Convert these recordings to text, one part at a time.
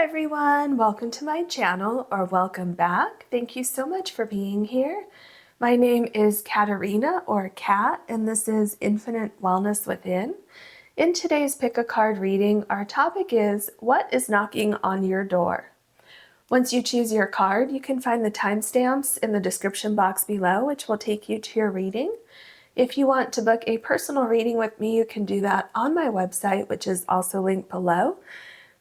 everyone, welcome to my channel, or welcome back. Thank you so much for being here. My name is Caterina, or Cat, and this is Infinite Wellness Within. In today's Pick a Card reading, our topic is what is knocking on your door? Once you choose your card, you can find the timestamps in the description box below, which will take you to your reading. If you want to book a personal reading with me, you can do that on my website, which is also linked below.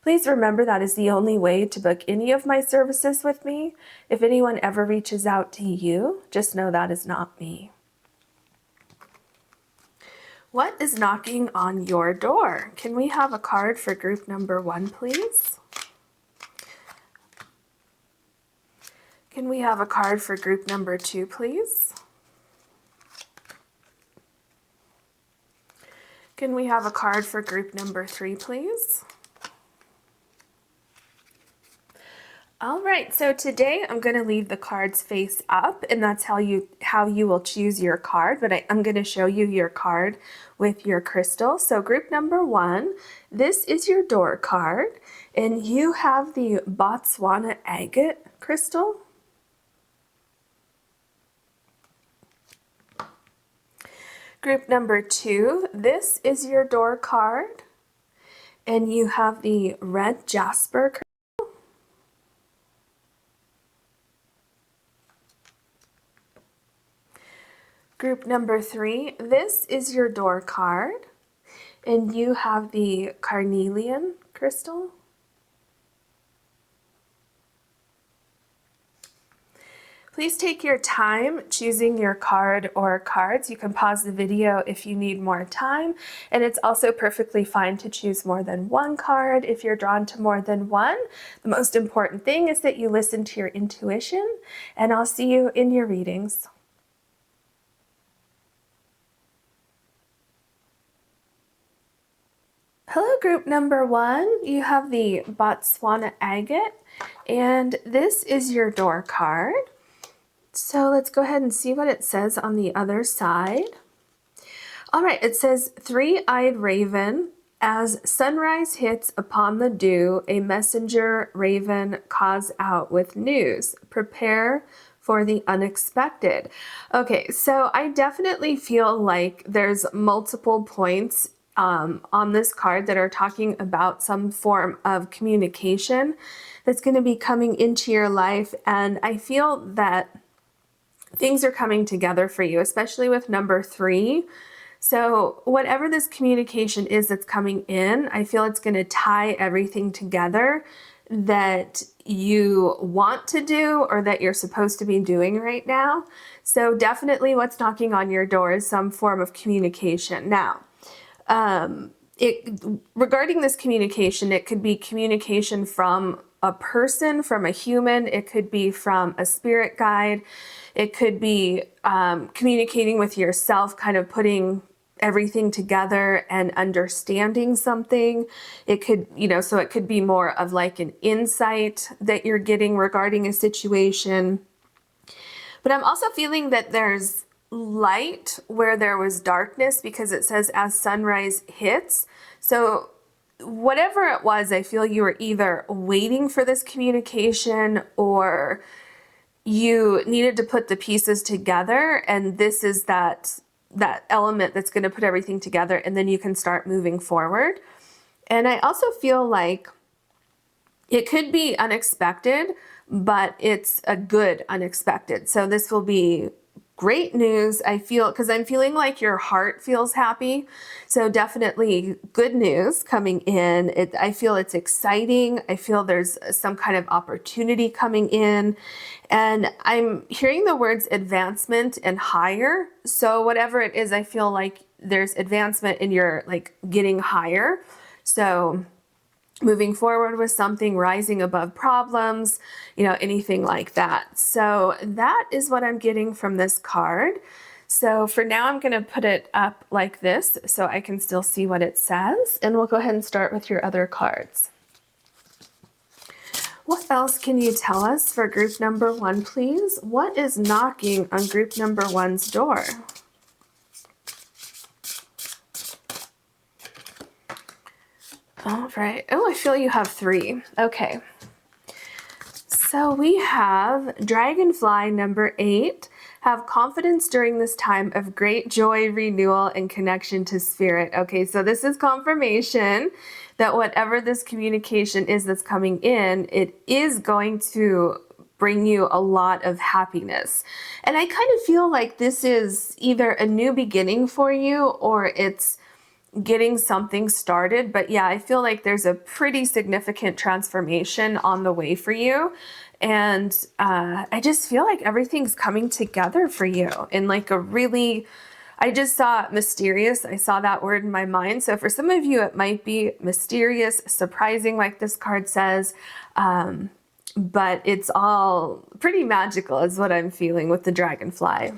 Please remember that is the only way to book any of my services with me. If anyone ever reaches out to you, just know that is not me. What is knocking on your door? Can we have a card for group number 1, please? Can we have a card for group number 2, please? Can we have a card for group number 3, please? All right, so today I'm going to leave the cards face up, and that's how you will choose your card, but I'm going to show you your card with your crystal. So group number 1, this is your door card, and you have the Botswana Agate crystal. Group number 2, this is your door card, and you have the red Jasper crystal. Group number 3, this is your door card, and you have the Carnelian crystal. Please take your time choosing your card or cards. You can pause the video if you need more time, and it's also perfectly fine to choose more than one card if you're drawn to more than one. The most important thing is that you listen to your intuition, and I'll see you in your readings. Hello, group number 1. You have the Botswana Agate, and this is your door card. So let's go ahead and see what it says on the other side. All right, it says, three-eyed raven, as sunrise hits upon the dew, a messenger raven calls out with news. Prepare for the unexpected. Okay, so I definitely feel like there's multiple points on this card that are talking about some form of communication that's going to be coming into your life, and I feel that things are coming together for you, especially with number 3. So whatever this communication is that's coming in, I feel it's going to tie everything together that you want to do or that you're supposed to be doing right now. So definitely what's knocking on your door is some form of communication. Now, regarding this communication, it could be communication from a person, from a human, it could be from a spirit guide, it could be communicating with yourself, kind of putting everything together and understanding something. It could, so it could be more of like an insight that you're getting regarding a situation. But I'm also feeling that there's light where there was darkness, because it says as sunrise hits. So whatever it was, I feel you were either waiting for this communication or you needed to put the pieces together, and this is that element that's going to put everything together, and then you can start moving forward. And I also feel like it could be unexpected, but it's a good unexpected. So this will be great news, I feel, because I'm feeling like your heart feels happy. So definitely good news coming in. I feel it's exciting. I feel there's some kind of opportunity coming in. And I'm hearing the words advancement and higher. So whatever it is, I feel like there's advancement and you're like getting higher. So moving forward with something, rising above problems, anything like that. So that is what I'm getting from this card. So for now, I'm going to put it up like this so I can still see what it says. And we'll go ahead and start with your other cards. What else can you tell us for group number 1, please? What is knocking on group number 1's door? All right. Oh, I feel you have 3. Okay. So we have Dragonfly number 8. Have confidence during this time of great joy, renewal, and connection to spirit. Okay, so this is confirmation that whatever this communication is that's coming in, it is going to bring you a lot of happiness. And I kind of feel like this is either a new beginning for you or it's getting something started. But yeah, I feel like there's a pretty significant transformation on the way for you. And I just feel like everything's coming together for you in like a really, I just saw mysterious. I saw that word in my mind. So for some of you, it might be mysterious, surprising, like this card says. But it's all pretty magical is what I'm feeling with the dragonfly.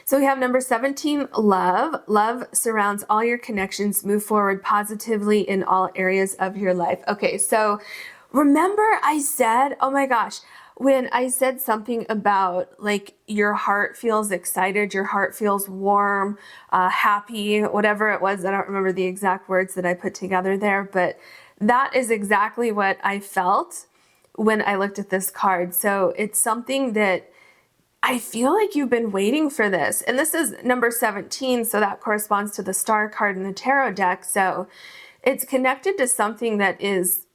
So we have number 17, love. Love surrounds all your connections. Move forward positively in all areas of your life. Okay, so remember I said, oh my gosh, when I said something about like your heart feels excited, your heart feels warm, happy, whatever it was. I don't remember the exact words that I put together there, but that is exactly what I felt when I looked at this card. So it's something that I feel like you've been waiting for this. And this is number 17, so that corresponds to the star card in the tarot deck. So it's connected to something that is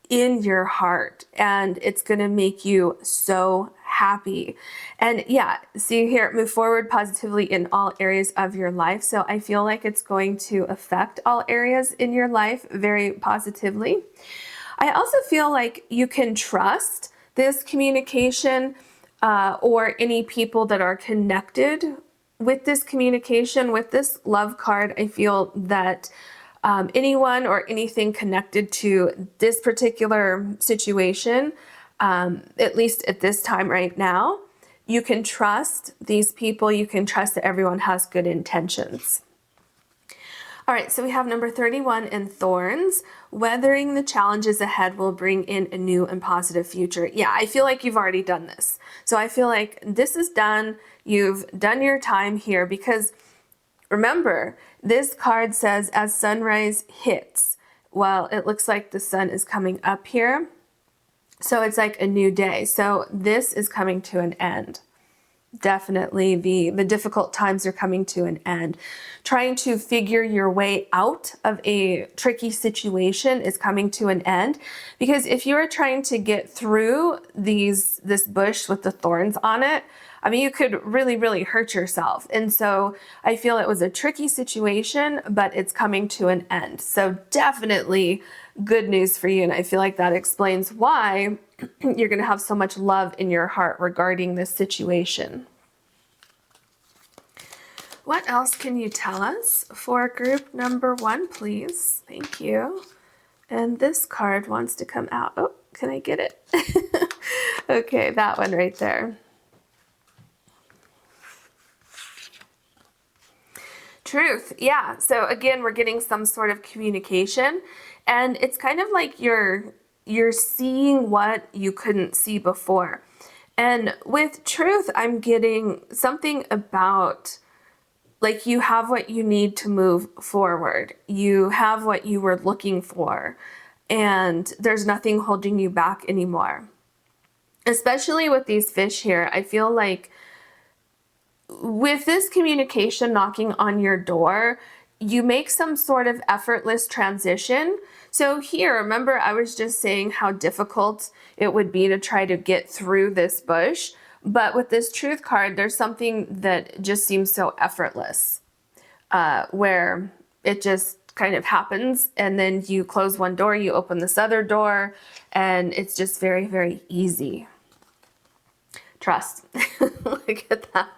in your heart and it's going to make you so happy. And yeah, see here, move forward positively in all areas of your life. So I feel like it's going to affect all areas in your life very positively. I also feel like you can trust this communication or any people that are connected with this communication, with this love card. I feel that anyone or anything connected to this particular situation, at least at this time right now, you can trust these people. You can trust that everyone has good intentions. All right, so we have number 31 in Thorns. Weathering the challenges ahead will bring in a new and positive future. Yeah, I feel like you've already done this. So I feel like this is done. You've done your time here because remember, this card says as sunrise hits. Well, it looks like the sun is coming up here. So it's like a new day. So this is coming to an end. Definitely the difficult times are coming to an end. Trying to figure your way out of a tricky situation is coming to an end, because if you are trying to get through this bush with the thorns on it, I mean, you could really, really hurt yourself. And so I feel it was a tricky situation, but it's coming to an end. So definitely good news for you. And I feel like that explains why you're going to have so much love in your heart regarding this situation. What else can you tell us for group number 1, please? Thank you. And this card wants to come out. Oh, can I get it? Okay, that one right there. Truth. Yeah. So again, we're getting some sort of communication, and it's kind of like you're seeing what you couldn't see before. And with truth, I'm getting something about like you have what you need to move forward. You have what you were looking for, and there's nothing holding you back anymore. Especially with these fish here, I feel like with this communication knocking on your door, you make some sort of effortless transition. So here, remember I was just saying how difficult it would be to try to get through this bush. But with this truth card, there's something that just seems so effortless, where it just kind of happens. And then you close one door, you open this other door, and it's just very, very easy. Trust. Look at that.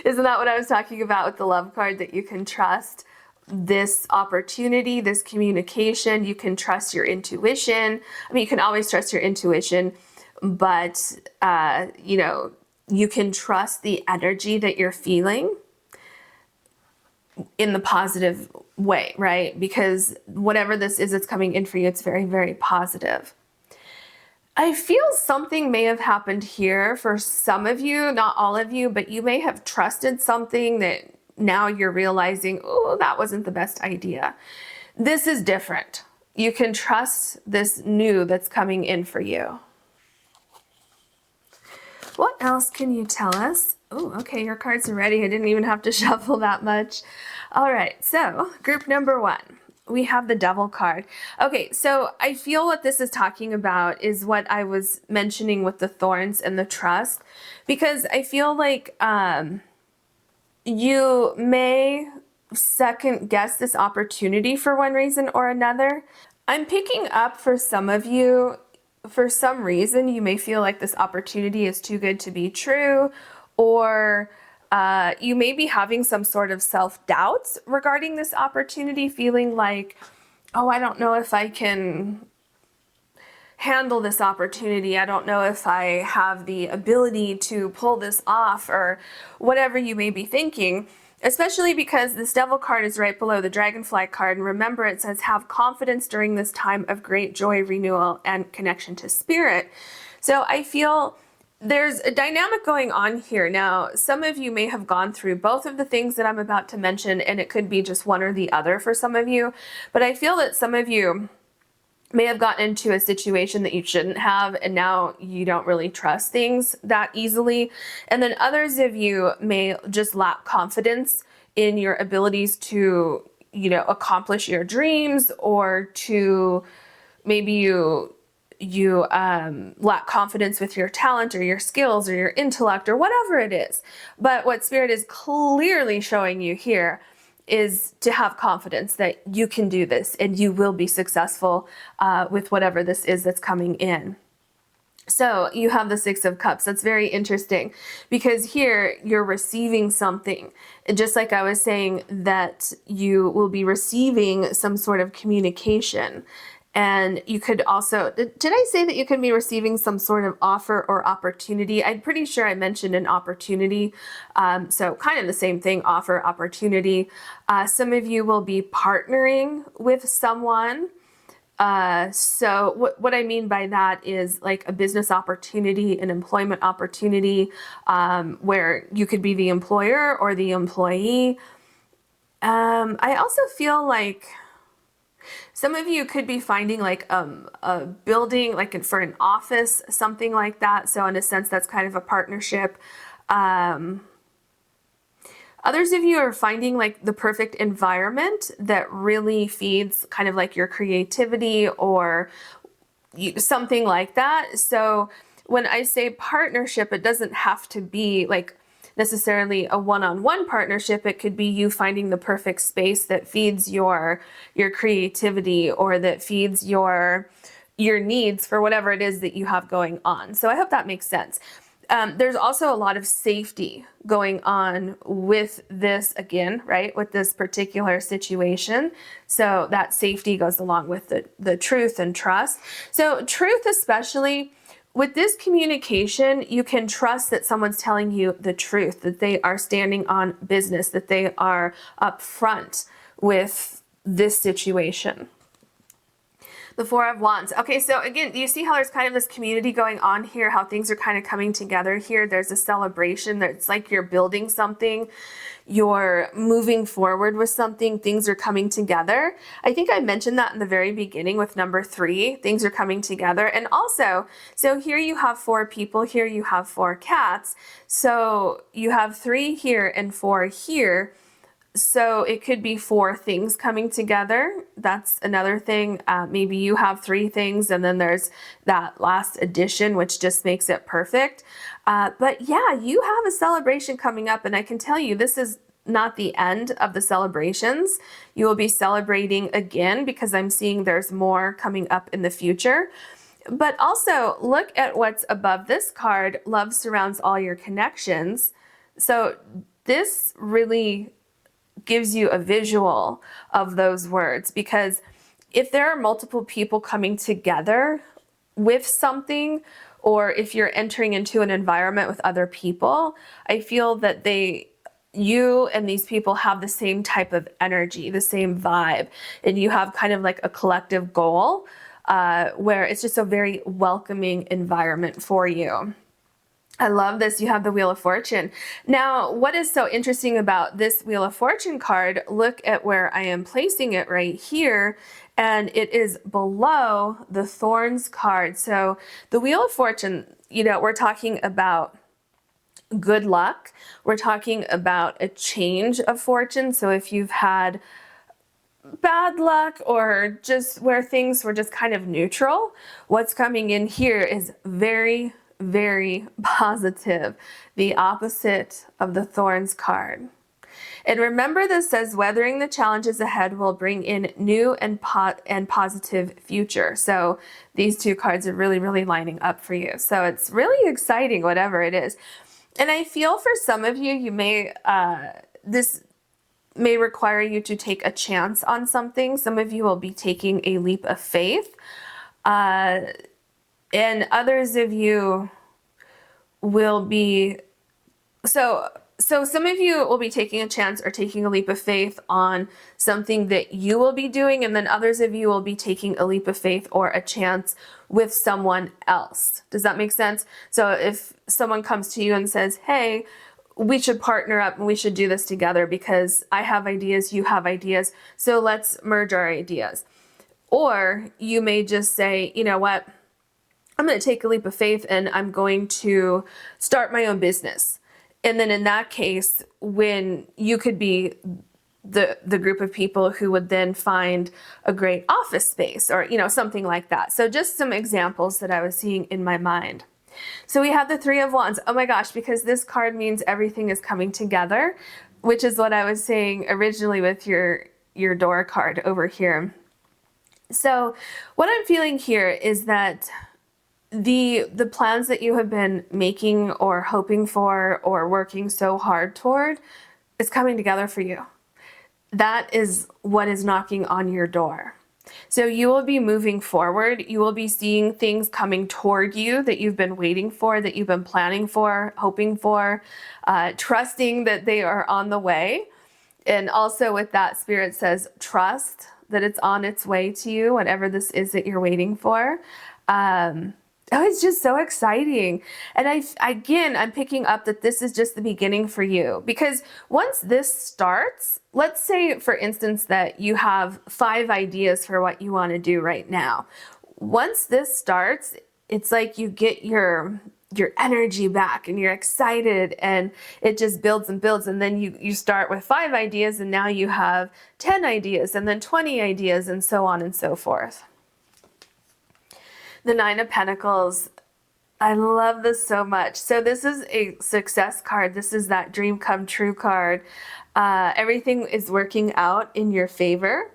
Isn't that what I was talking about with the love card? That you can trust this opportunity, this communication. You can trust your intuition. I mean, you can always trust your intuition, but, you know, you can trust the energy that you're feeling in the positive way, right? Because whatever this is that's coming in for you, it's very, very positive. I feel something may have happened here for some of you, not all of you, but you may have trusted something that now you're realizing, oh, that wasn't the best idea. This is different. You can trust this new that's coming in for you. What else can you tell us? Oh, okay, your cards are ready. I didn't even have to shuffle that much. All right, so group number 1. We have the Devil card. Okay, so I feel what this is talking about is what I was mentioning with the thorns and the trust, because I feel like you may second guess this opportunity for one reason or another. I'm picking up for some of you, for some reason, you may feel like this opportunity is too good to be true, or you may be having some sort of self-doubts regarding this opportunity, feeling like, oh, I don't know if I can handle this opportunity. I don't know if I have the ability to pull this off, or whatever you may be thinking. Especially because this Devil card is right below the Dragonfly card. And remember, it says, have confidence during this time of great joy, renewal, and connection to spirit. So I feel there's a dynamic going on here. Now, some of you may have gone through both of the things that I'm about to mention, and it could be just one or the other for some of you. But I feel that some of you may have gotten into a situation that you shouldn't have, and now you don't really trust things that easily. And then others of you may just lack confidence in your abilities to, accomplish your dreams, or to maybe you lack confidence with your talent or your skills or your intellect or whatever it is. But what Spirit is clearly showing you here is to have confidence that you can do this and you will be successful with whatever this is that's coming in. So you have the Six of Cups. That's very interesting, because here you're receiving something. And just like I was saying, that you will be receiving some sort of communication. And you could also, did I say that you could be receiving some sort of offer or opportunity? I'm pretty sure I mentioned an opportunity. So kind of the same thing, offer, opportunity. Some of you will be partnering with someone. So what I mean by that is like a business opportunity, an employment opportunity, where you could be the employer or the employee. I also feel like some of you could be finding like a building, like for an office, something like that. So in a sense, that's kind of a partnership. Others of you are finding like the perfect environment that really feeds kind of like your creativity or something like that. So when I say partnership, it doesn't have to be like necessarily a one-on-one partnership. It could be you finding the perfect space that feeds your creativity, or that feeds your needs for whatever it is that you have going on. So I hope that makes sense. There's also a lot of safety going on with this, again, right, with this particular situation. So that safety goes along with the truth and trust. So truth, especially with this communication, you can trust that someone's telling you the truth, that they are standing on business, that they are upfront with this situation. The Four of Wands. Okay, so again, you see how there's kind of this community going on here, how things are kind of coming together here. There's a celebration. It's like you're building something. You're moving forward with something. Things are coming together. I think I mentioned that in the very beginning with number 3. Things are coming together. And also, so here you have 4 people. Here you have 4 cats. So you have 3 here and 4 here. So it could be 4 things coming together. That's another thing. Maybe you have 3 things, and then there's that last addition, which just makes it perfect. But yeah, you have a celebration coming up, and I can tell you this is not the end of the celebrations. You will be celebrating again, because I'm seeing there's more coming up in the future. But also look at what's above this card. Love surrounds all your connections. So this really gives you a visual of those words, because if there are multiple people coming together with something, or if you're entering into an environment with other people, I feel that you and these people have the same type of energy, the same vibe, and you have kind of like a collective goal where it's just a very welcoming environment for you. I love this. You have the Wheel of Fortune. Now, what is so interesting about this Wheel of Fortune card, look at where I am placing it right here, and it is below the Thorns card. So the Wheel of Fortune, you know, we're talking about good luck. We're talking about a change of fortune. So if you've had bad luck or just where things were just kind of neutral, what's coming in here is very, very positive, the opposite of the Thorns card. And remember, this says weathering the challenges ahead will bring in new and positive future. So these two cards are really, really lining up for you. So it's really exciting, whatever it is. And I feel for some of you, you may, this may require you to take a chance on something. Some of you will be taking a leap of faith. And others of you will be, so some of you will be taking a chance or taking a leap of faith on something that you will be doing, and then others of you will be taking a leap of faith or a chance with someone else. Does that make sense? So if someone comes to you and says, hey, we should partner up and we should do this together because I have ideas, you have ideas, so let's merge our ideas. Or you may just say, you know what, I'm going to take a leap of faith and I'm going to start my own business. And then in that case, when you could be the group of people who would then find a great office space or, you know, something like that. So just some examples that I was seeing in my mind. So we have the Three of Wands. Oh my gosh, because this card means everything is coming together, which is what I was saying originally with your door card over here. So what I'm feeling here is that the plans that you have been making or hoping for or working so hard toward is coming together for you. That is what is knocking on your door. So you will be moving forward. You will be seeing things coming toward you that you've been waiting for, that you've been planning for, hoping for, trusting that they are on the way. And also with that, Spirit says, trust that it's on its way to you, whatever this is that you're waiting for. Oh, it's just so exciting. And I'm picking up that this is just the beginning for you, because once this starts, let's say, for instance, that you have 5 ideas for what you want to do right now. Once this starts, it's like you get your energy back and you're excited and it just builds and builds. And then you start with 5 ideas and now you have 10 ideas and then 20 ideas and so on and so forth. The Nine of Pentacles, I love this so much. So this is a success card. This is that dream come true card. Everything is working out in your favor.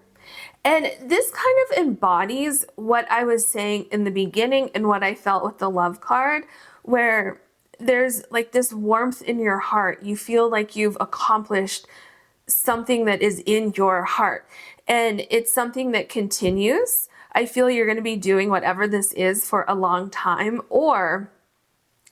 And this kind of embodies what I was saying in the beginning and what I felt with the love card, where there's like this warmth in your heart. You feel like you've accomplished something that is in your heart. And it's something that continues. I feel you're going to be doing whatever this is for a long time, or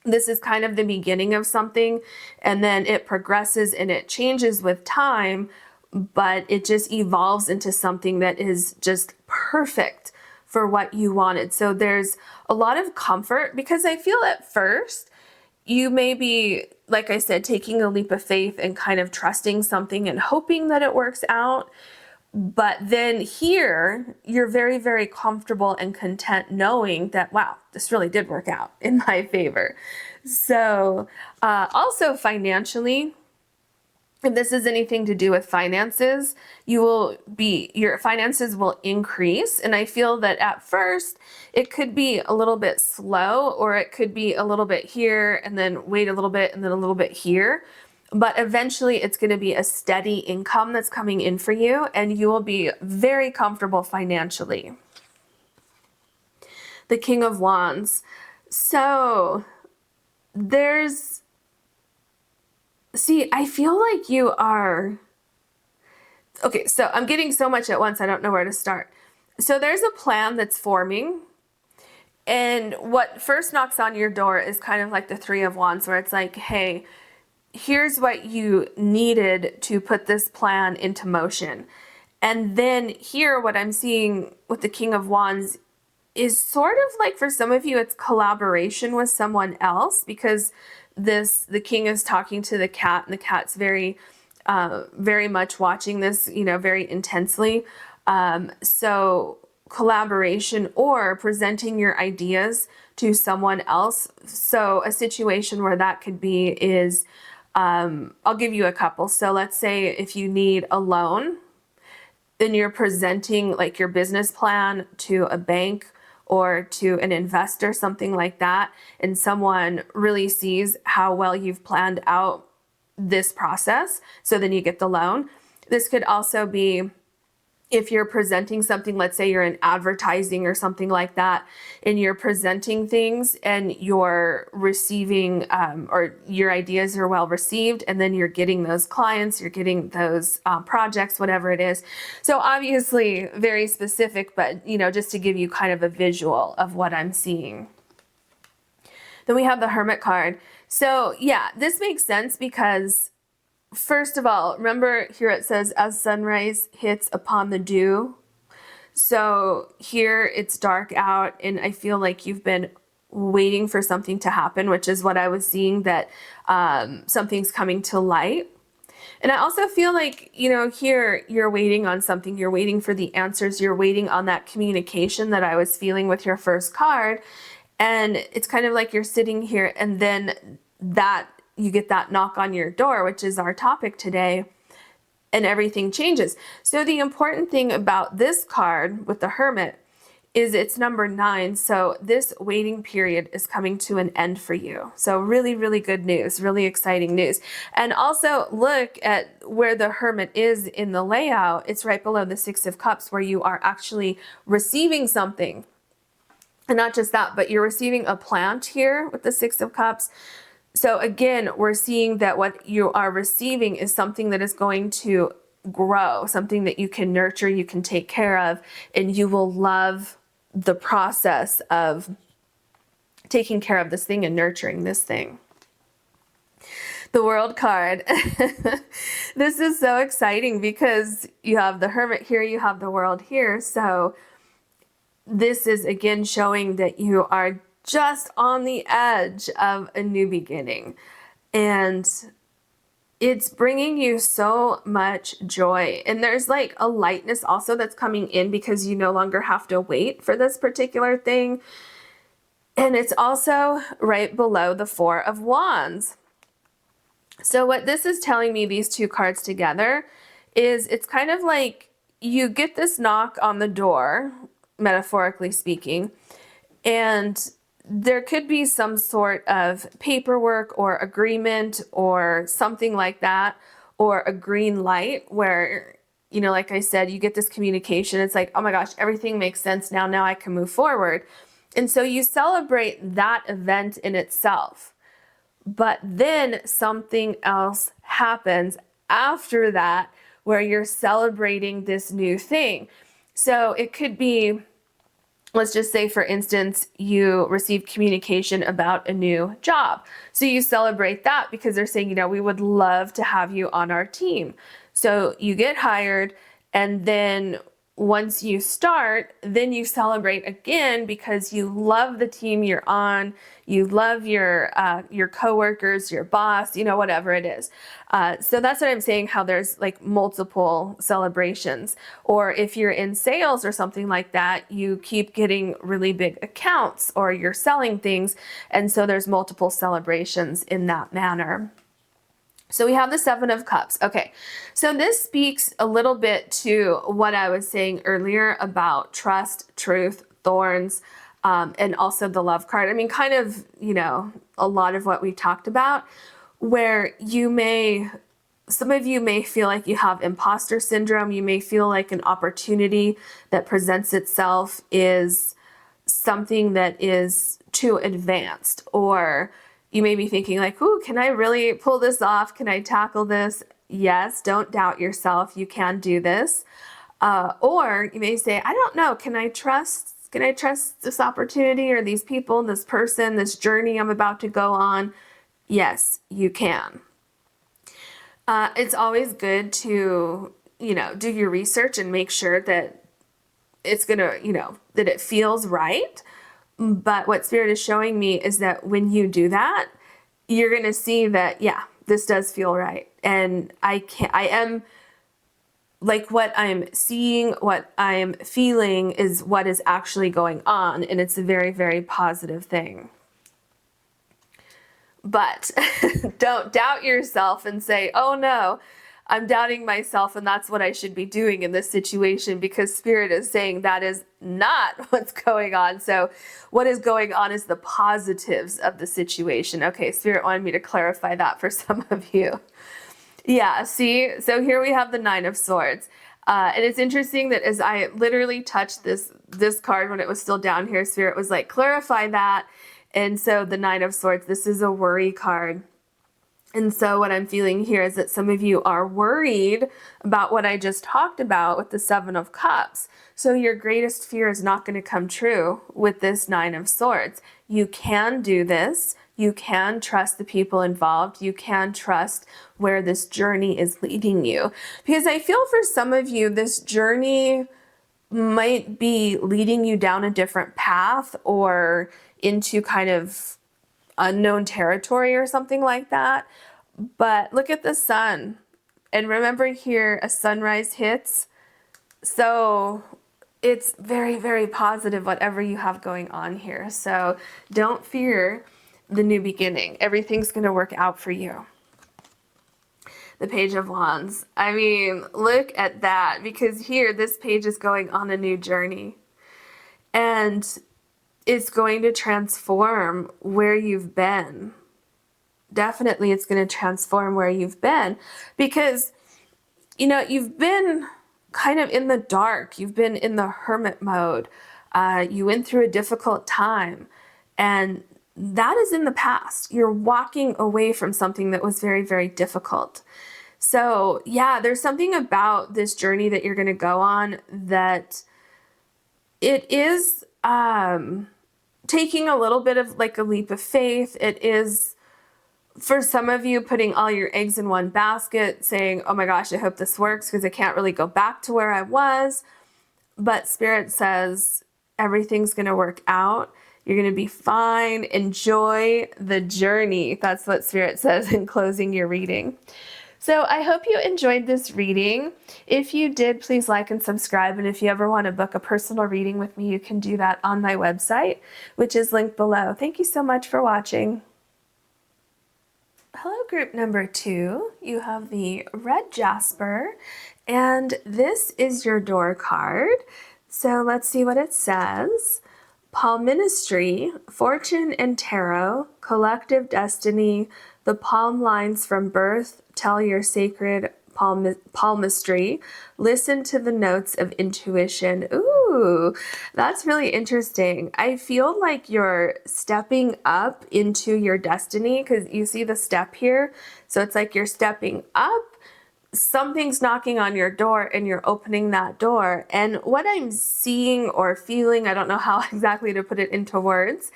this is kind of the beginning of something and then it progresses and it changes with time, but it just evolves into something that is just perfect for what you wanted. So there's a lot of comfort, because I feel at first you may be, like I said, taking a leap of faith and kind of trusting something and hoping that it works out. But then here, you're very, very comfortable and content knowing that, wow, this really did work out in my favor. So also financially, if this is anything to do with finances, your finances will increase. And I feel that at first it could be a little bit slow, or it could be a little bit here and then wait a little bit and then a little bit here. But eventually it's going to be a steady income that's coming in for you, and you will be very comfortable financially. The King of Wands. So I feel like you are, okay, so I'm getting so much at once, I don't know where to start. So there's a plan that's forming, and what first knocks on your door is kind of like the Three of Wands, where it's like, hey, here's what you needed to put this plan into motion. And then here, what I'm seeing with the King of Wands is sort of like, for some of you, it's collaboration with someone else, because the king is talking to the cat, and the cat's very much watching this, very intensely. So collaboration or presenting your ideas to someone else. So a situation where that could be is, I'll give you a couple. So let's say if you need a loan, then you're presenting like your business plan to a bank or to an investor, something like that, and someone really sees how well you've planned out this process, so then you get the loan. This could also be if you're presenting something, let's say you're in advertising or something like that, and you're presenting things and you're receiving, or your ideas are well received, and then you're getting those clients, you're getting those projects, whatever it is. So obviously very specific, but just to give you kind of a visual of what I'm seeing. Then we have the Hermit card. So yeah, this makes sense because first of all, remember here it says, as sunrise hits upon the dew. So here it's dark out, and I feel like you've been waiting for something to happen, which is what I was seeing, that something's coming to light. And I also feel like, here you're waiting on something. You're waiting for the answers. You're waiting on that communication that I was feeling with your first card. And it's kind of like you're sitting here, and then you get that knock on your door, which is our topic today, and everything changes. So the important thing about this card with the Hermit is it's number 9. So this waiting period is coming to an end for you. So really, really good news, really exciting news. And also look at where the Hermit is in the layout. It's right below the 6 of Cups, where you are actually receiving something. And not just that, but you're receiving a plant here with the 6 of Cups. So again, we're seeing that what you are receiving is something that is going to grow, something that you can nurture, you can take care of, and you will love the process of taking care of this thing and nurturing this thing. The World card. This is so exciting because you have the Hermit here, you have the World here. So this is again showing that you are just on the edge of a new beginning, and it's bringing you so much joy. And there's like a lightness also that's coming in because you no longer have to wait for this particular thing. And it's also right below the 4 of Wands. So what this is telling me, these two cards together, is it's kind of like you get this knock on the door, metaphorically speaking, and there could be some sort of paperwork or agreement or something like that, or a green light where, like I said, you get this communication. It's like, oh my gosh, everything makes sense now. Now I can move forward. And so you celebrate that event in itself. But then something else happens after that where you're celebrating this new thing. So it could be, let's just say, for instance, you receive communication about a new job. So you celebrate that because they're saying, we would love to have you on our team. So you get hired, and then once you start, then you celebrate again because you love the team you're on, you love your coworkers, your boss, whatever it is. So that's what I'm saying, how there's like multiple celebrations. Or if you're in sales or something like that, you keep getting really big accounts or you're selling things. And so there's multiple celebrations in that manner. So we have the 7 of Cups. Okay, so this speaks a little bit to what I was saying earlier about trust, truth, thorns, and also the Love card. I mean, kind of, a lot of what we talked about, where some of you may feel like you have imposter syndrome. You may feel like an opportunity that presents itself is something that is too advanced, or you may be thinking like, ooh, can I really pull this off? Can I tackle this? Yes, don't doubt yourself. You can do this. Or you may say, I don't know, can I trust this opportunity or these people, this person, this journey I'm about to go on? Yes, you can. It's always good to, do your research and make sure that it's gonna, that it feels right. But what Spirit is showing me is that when you do that, you're going to see that, yeah, this does feel right. And I am like, what I'm seeing, what I'm feeling is what is actually going on. And it's a very, very positive thing. But don't doubt yourself and say, oh no, I'm doubting myself and that's what I should be doing in this situation, because Spirit is saying that is not what's going on. So what is going on is the positives of the situation. Okay, Spirit wanted me to clarify that for some of you. Yeah, see? So here we have the Nine of Swords. And it's interesting that as I literally touched this card when it was still down here, Spirit was like, clarify that. And so the Nine of Swords, this is a worry card. And so what I'm feeling here is that some of you are worried about what I just talked about with the Seven of Cups. So your greatest fear is not going to come true with this Nine of Swords. You can do this. You can trust the people involved. You can trust where this journey is leading you. Because I feel for some of you, this journey might be leading you down a different path or into kind of unknown territory or something like that. But look at the sun. And remember here, a sunrise hits. So it's very, very positive, whatever you have going on here. So don't fear the new beginning. Everything's going to work out for you. The Page of Wands. I mean, look at that, because here, this page is going on a new journey. And it's going to transform where you've been. Definitely it's going to transform where you've been, because, you know, you've been kind of in the dark. You've been in the hermit mode. You went through a difficult time, and that is in the past. You're walking away from something that was very, very difficult. So yeah, there's something about this journey that you're going to go on that it is taking a little bit of like a leap of faith. It is, for some of you, putting all your eggs in one basket, saying, oh my gosh, I hope this works because I can't really go back to where I was. But Spirit says everything's going to work out. You're going to be fine. Enjoy the journey. That's what Spirit says in closing your reading. So I hope you enjoyed this reading. If you did, please like and subscribe. And if you ever want to book a personal reading with me, you can do that on my website, which is linked below. Thank you so much for watching. Hello, group number 2. You have the red Jasper, and this is your door card. So let's see what it says. Palm Ministry, Fortune and Tarot, Collective Destiny, the palm lines from birth tell your sacred palmistry. Listen to the notes of intuition. Ooh, that's really interesting. I feel like you're stepping up into your destiny, because you see the step here. So it's like you're stepping up. Something's knocking on your door and you're opening that door. And what I'm seeing or feeling, I don't know how exactly to put it into words,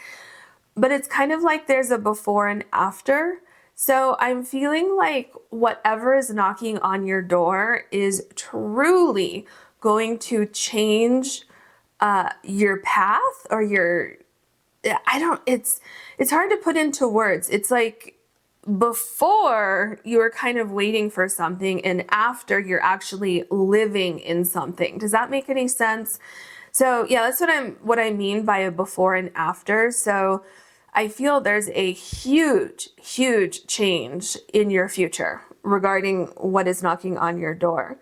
but it's kind of like there's a before and after. So I'm feeling like whatever is knocking on your door is truly going to change your path, or it's hard to put into words. It's like before you were kind of waiting for something, and after you're actually living in something. Does that make any sense? So yeah, that's what I mean by a before and after. So I feel there's a huge, huge change in your future regarding what is knocking on your door.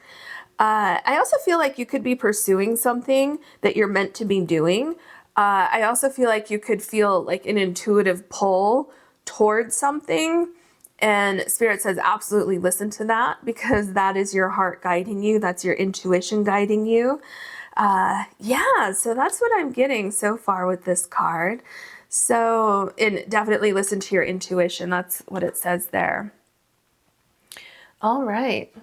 I also feel like you could be pursuing something that you're meant to be doing. I also feel like you could feel like an intuitive pull towards something, and Spirit says absolutely listen to that, because that is your heart guiding you. That's your intuition guiding you. Yeah, so that's what I'm getting so far with this card. So, and definitely listen to your intuition. That's what it says there. All right.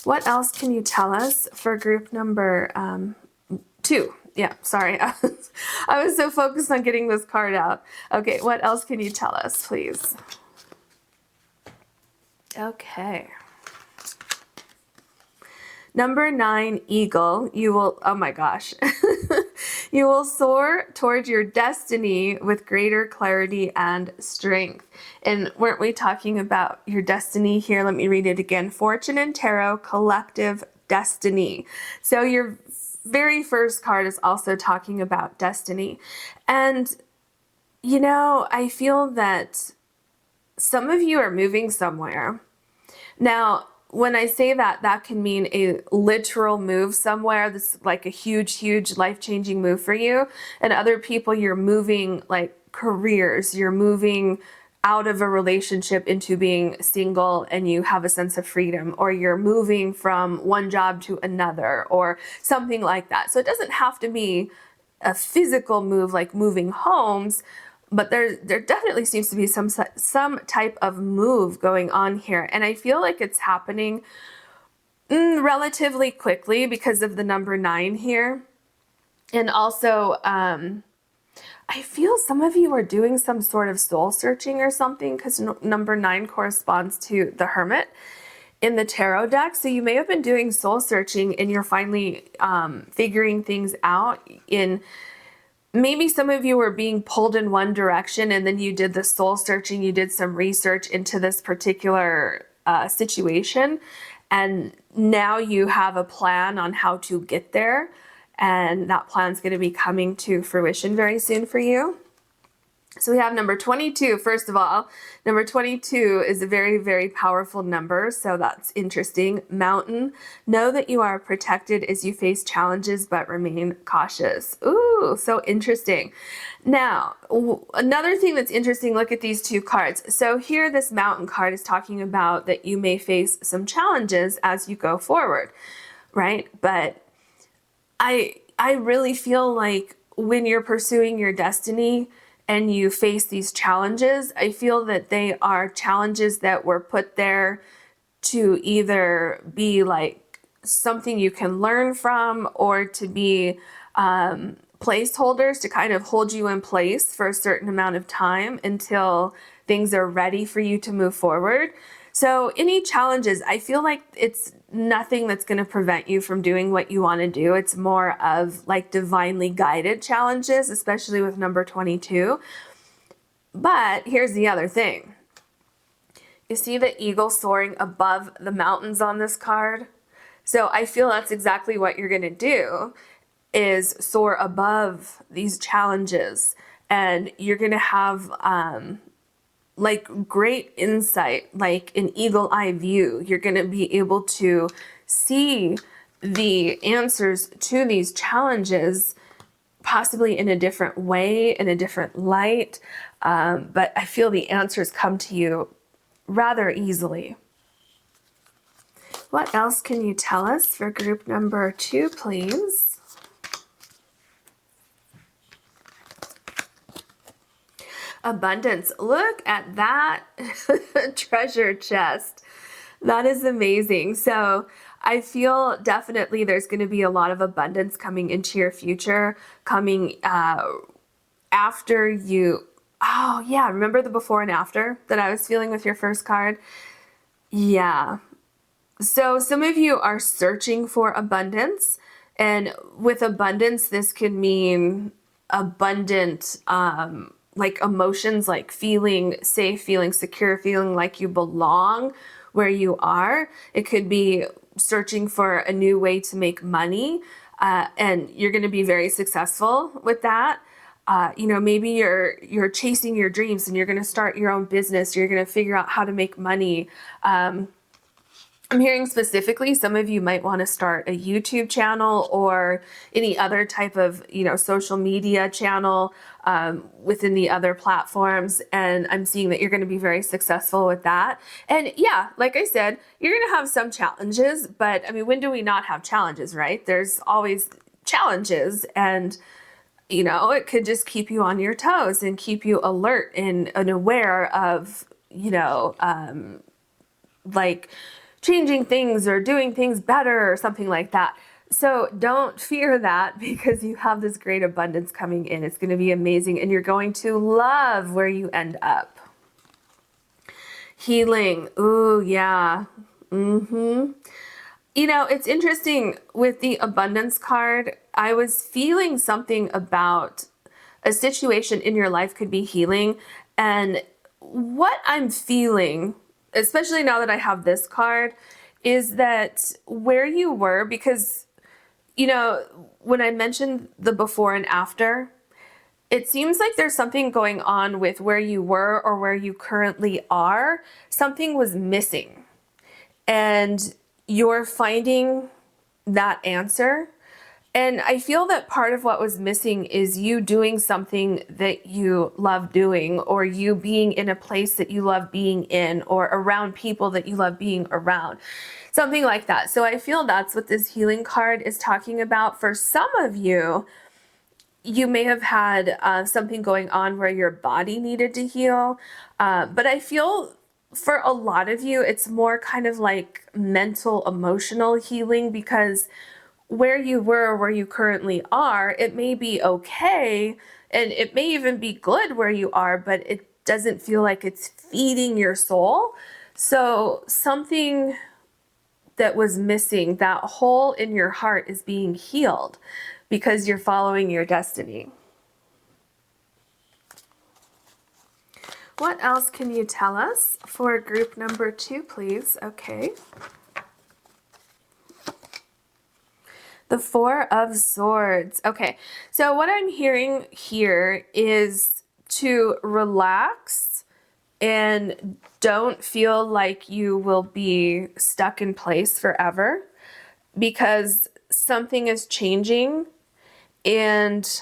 What else can you tell us for group number 2? Yeah, sorry. I was so focused on getting this card out. Okay, what else can you tell us, please? Okay. Number 9, Eagle. You will, oh my gosh. You will soar toward your destiny with greater clarity and strength. And weren't we talking about your destiny here? Let me read it again. Fortune and Tarot, collective destiny. So your very first card is also talking about destiny. And, I feel that some of you are moving somewhere. Now, when I say that, that can mean a literal move somewhere. This is like a huge, huge life-changing move for you. And other people, you're moving like careers. You're moving out of a relationship into being single and you have a sense of freedom, or you're moving from one job to another or something like that. So it doesn't have to be a physical move like moving homes, but there definitely seems to be some type of move going on here. And I feel like it's happening relatively quickly because of the number 9 here. And also, I feel some of you are doing some sort of soul searching or something, because number 9 corresponds to the Hermit in the tarot deck. So you may have been doing soul searching and you're finally figuring things out. Maybe some of you were being pulled in one direction and then you did the soul searching, you did some research into this particular situation, and now you have a plan on how to get there, and that plan's going to be coming to fruition very soon for you. So we have number 22. First of all, number 22 is a very, very powerful number. So that's interesting. Mountain. Know that you are protected as you face challenges, but remain cautious. Ooh, so interesting. Now, another thing that's interesting, look at these 2 cards. So here, this Mountain card is talking about that you may face some challenges as you go forward, right? But I really feel like when you're pursuing your destiny and you face these challenges, I feel that they are challenges that were put there to either be like something you can learn from, or to be placeholders to kind of hold you in place for a certain amount of time until things are ready for you to move forward. So any challenges, I feel like it's nothing that's going to prevent you from doing what you want to do. It's more of like divinely guided challenges, especially with number 22. But here's the other thing. You see the eagle soaring above the mountains on this card? So I feel that's exactly what you're going to do, is soar above these challenges. And you're going to have like great insight, like an eagle eye view. You're going to be able to see the answers to these challenges possibly in a different way, in a different light. But I feel the answers come to you rather easily. What else can you tell us for group number 2, please? Abundance. Look at that treasure chest. That is amazing. So I feel definitely there's going to be a lot of abundance coming into your future, coming after you. Oh yeah, remember the before and after that I was feeling with your first card? Yeah. So some of you are searching for abundance, and with abundance, this could mean abundant like emotions, like feeling safe, feeling secure, feeling like you belong where you are. It could be searching for a new way to make money, and you're going to be very successful with that. Maybe you're chasing your dreams and you're going to start your own business. You're going to figure out how to make money. I'm hearing specifically some of you might want to start a YouTube channel or any other type of, social media channel within the other platforms. And I'm seeing that you're going to be very successful with that. And yeah, like I said, you're going to have some challenges, but I mean, when do we not have challenges, right? There's always challenges, and it could just keep you on your toes and keep you alert and aware of, like changing things or doing things better or something like that. So don't fear that, because you have this great abundance coming in. It's going to be amazing, and you're going to love where you end up. Healing. Ooh, yeah. You know, it's interesting with the abundance card. I was feeling something about a situation in your life could be healing. And what I'm feeling, especially now that I have this card, is that where you were, because, you know, when I mentioned the before and after, it seems like there's something going on with where you were or where you currently are. Something was missing. And you're finding that answer. And I feel that part of what was missing is you doing something that you love doing, or you being in a place that you love being in, or around people that you love being around. Something like that. So I feel that's what this healing card is talking about. For some of you, you may have had something going on where your body needed to heal. But I feel for a lot of you, it's more kind of like mental, emotional healing, because where you were, where you currently are, it may be okay. And it may even be good where you are, but it doesn't feel like it's feeding your soul. So something that was missing, that hole in your heart, is being healed because you're following your destiny. What else can you tell us for group number 2, please? Okay. The 4 of Swords. Okay, so what I'm hearing here is to relax and don't feel like you will be stuck in place forever, because something is changing, and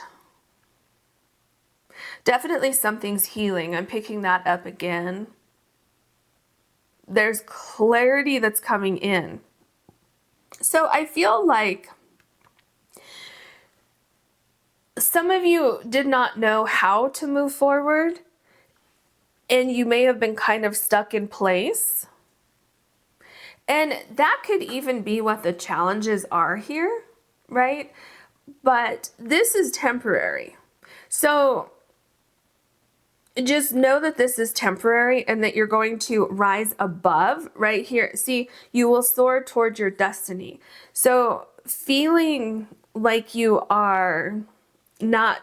definitely something's healing. I'm picking that up again. There's clarity that's coming in. So I feel like some of you did not know how to move forward, and you may have been kind of stuck in place. And that could even be what the challenges are here, right? But this is temporary. So just know that this is temporary and that you're going to rise above right here. See, you will soar towards your destiny. So feeling like you are not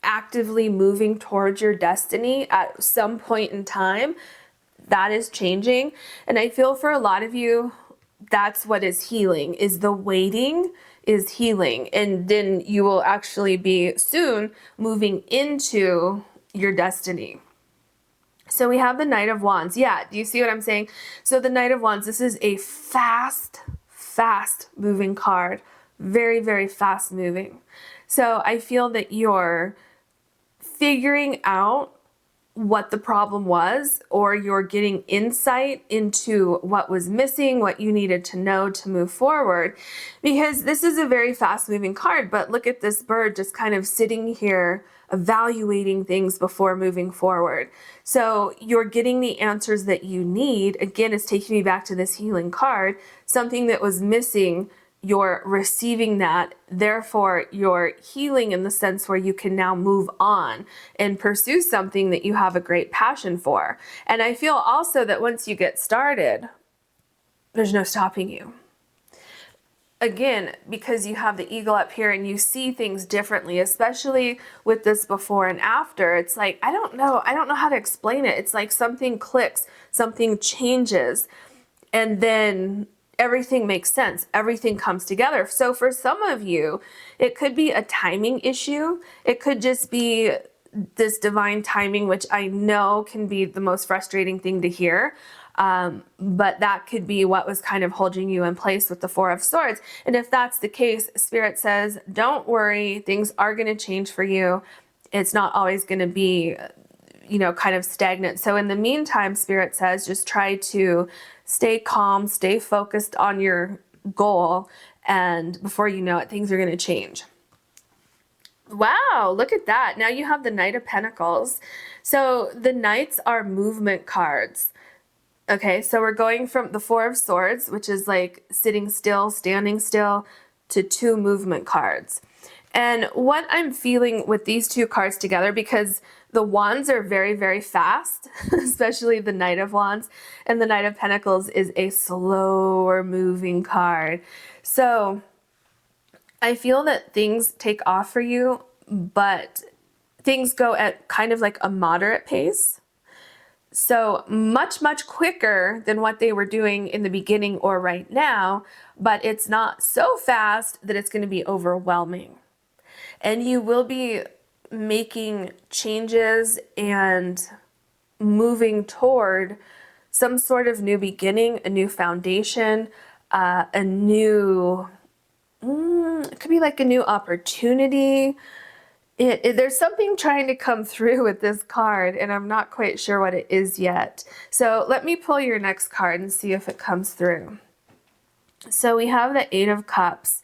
actively moving towards your destiny at some point in time, that is changing. And I feel for a lot of you, that's what is healing, is the waiting is healing. And then you will actually be soon moving into your destiny. So we have the Knight of Wands. Yeah, do you see what I'm saying? So the Knight of Wands, this is a fast moving card. Very, very fast moving. So I feel that you're figuring out what the problem was, or you're getting insight into what was missing, what you needed to know to move forward, because this is a very fast moving card. But look at this bird just kind of sitting here evaluating things before moving forward. So you're getting the answers that you need. Again, it's taking me back to this healing card. Something that was missing, you're receiving that. Therefore, you're healing in the sense where you can now move on and pursue something that you have a great passion for. And I feel also that once you get started, there's no stopping you. Again, because you have the eagle up here and you see things differently, especially with this before and after. It's like, I don't know how to explain it. It's like something clicks, something changes, and then everything makes sense. Everything comes together. So for some of you, it could be a timing issue. It could just be this divine timing, which I know can be the most frustrating thing to hear. But that could be what was kind of holding you in place with the 4 of Swords. And if that's the case, Spirit says, don't worry, things are going to change for you. It's not always going to be, kind of stagnant. So in the meantime, Spirit says, just try to stay calm, stay focused on your goal. And before you know it, things are going to change. Wow, look at that. Now you have the Knight of Pentacles. So the Knights are movement cards. Okay, so we're going from the 4 of Swords, which is like sitting still, standing still, to 2 movement cards. And what I'm feeling with these two cards together, because the Wands are very, very fast, especially the Knight of Wands, and the Knight of Pentacles is a slower moving card. So I feel that things take off for you, but things go at kind of like a moderate pace. So much, much quicker than what they were doing in the beginning or right now, but it's not so fast that it's going to be overwhelming. And you will be making changes and moving toward some sort of new beginning, a new foundation, a new, it could be like a new opportunity. There's something trying to come through with this card, and I'm not quite sure what it is yet. So let me pull your next card and see if it comes through. So we have the Eight of Cups.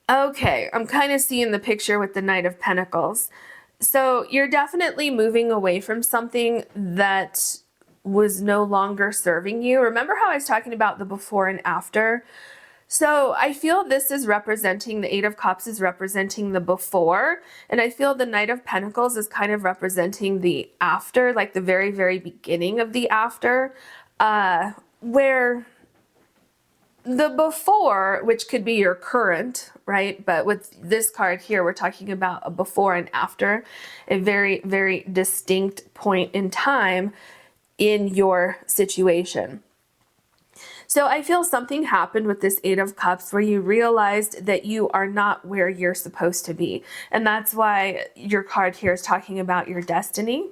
Okay, I'm kind of seeing the picture with the Knight of Pentacles. So you're definitely moving away from something that was no longer serving you. Remember how I was talking about the before and after? So I feel this is representing, the Eight of Cups is representing the before, and I feel the Knight of Pentacles is kind of representing the after, like the very, very beginning of the after, where the before, which could be your current, right? But with this card here, we're talking about a before and after, a very, very distinct point in time in your situation. So I feel something happened with this Eight of Cups where you realized that you are not where you're supposed to be. And that's why your card here is talking about your destiny.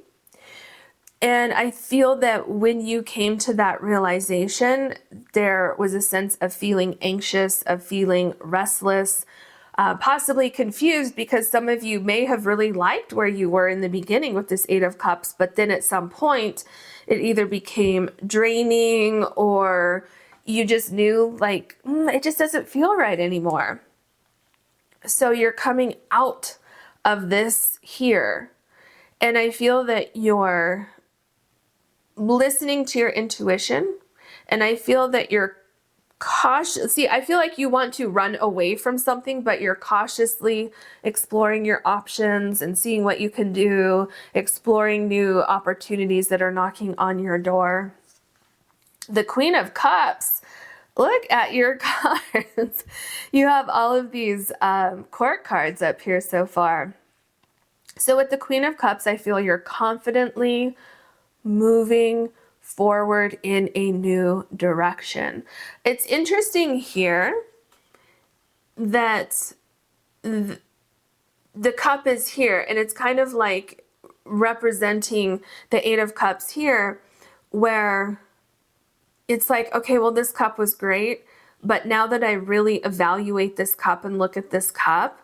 And I feel that when you came to that realization, there was a sense of feeling anxious, of feeling restless, possibly confused, because some of you may have really liked where you were in the beginning with this Eight of Cups, but then at some point it either became draining or you just knew like, it just doesn't feel right anymore. So you're coming out of this here. And I feel that you're listening to your intuition. And I feel that you're cautious. See, I feel like you want to run away from something, but you're cautiously exploring your options and seeing what you can do, exploring new opportunities that are knocking on your door. The Queen of Cups, look at your cards. You have all of these court cards up here so far. So with the Queen of Cups, I feel you're confidently moving forward in a new direction. It's interesting here that the cup is here, and it's kind of like representing the Eight of Cups here, where it's like, okay, well, this cup was great, but now that I really evaluate this cup and look at this cup,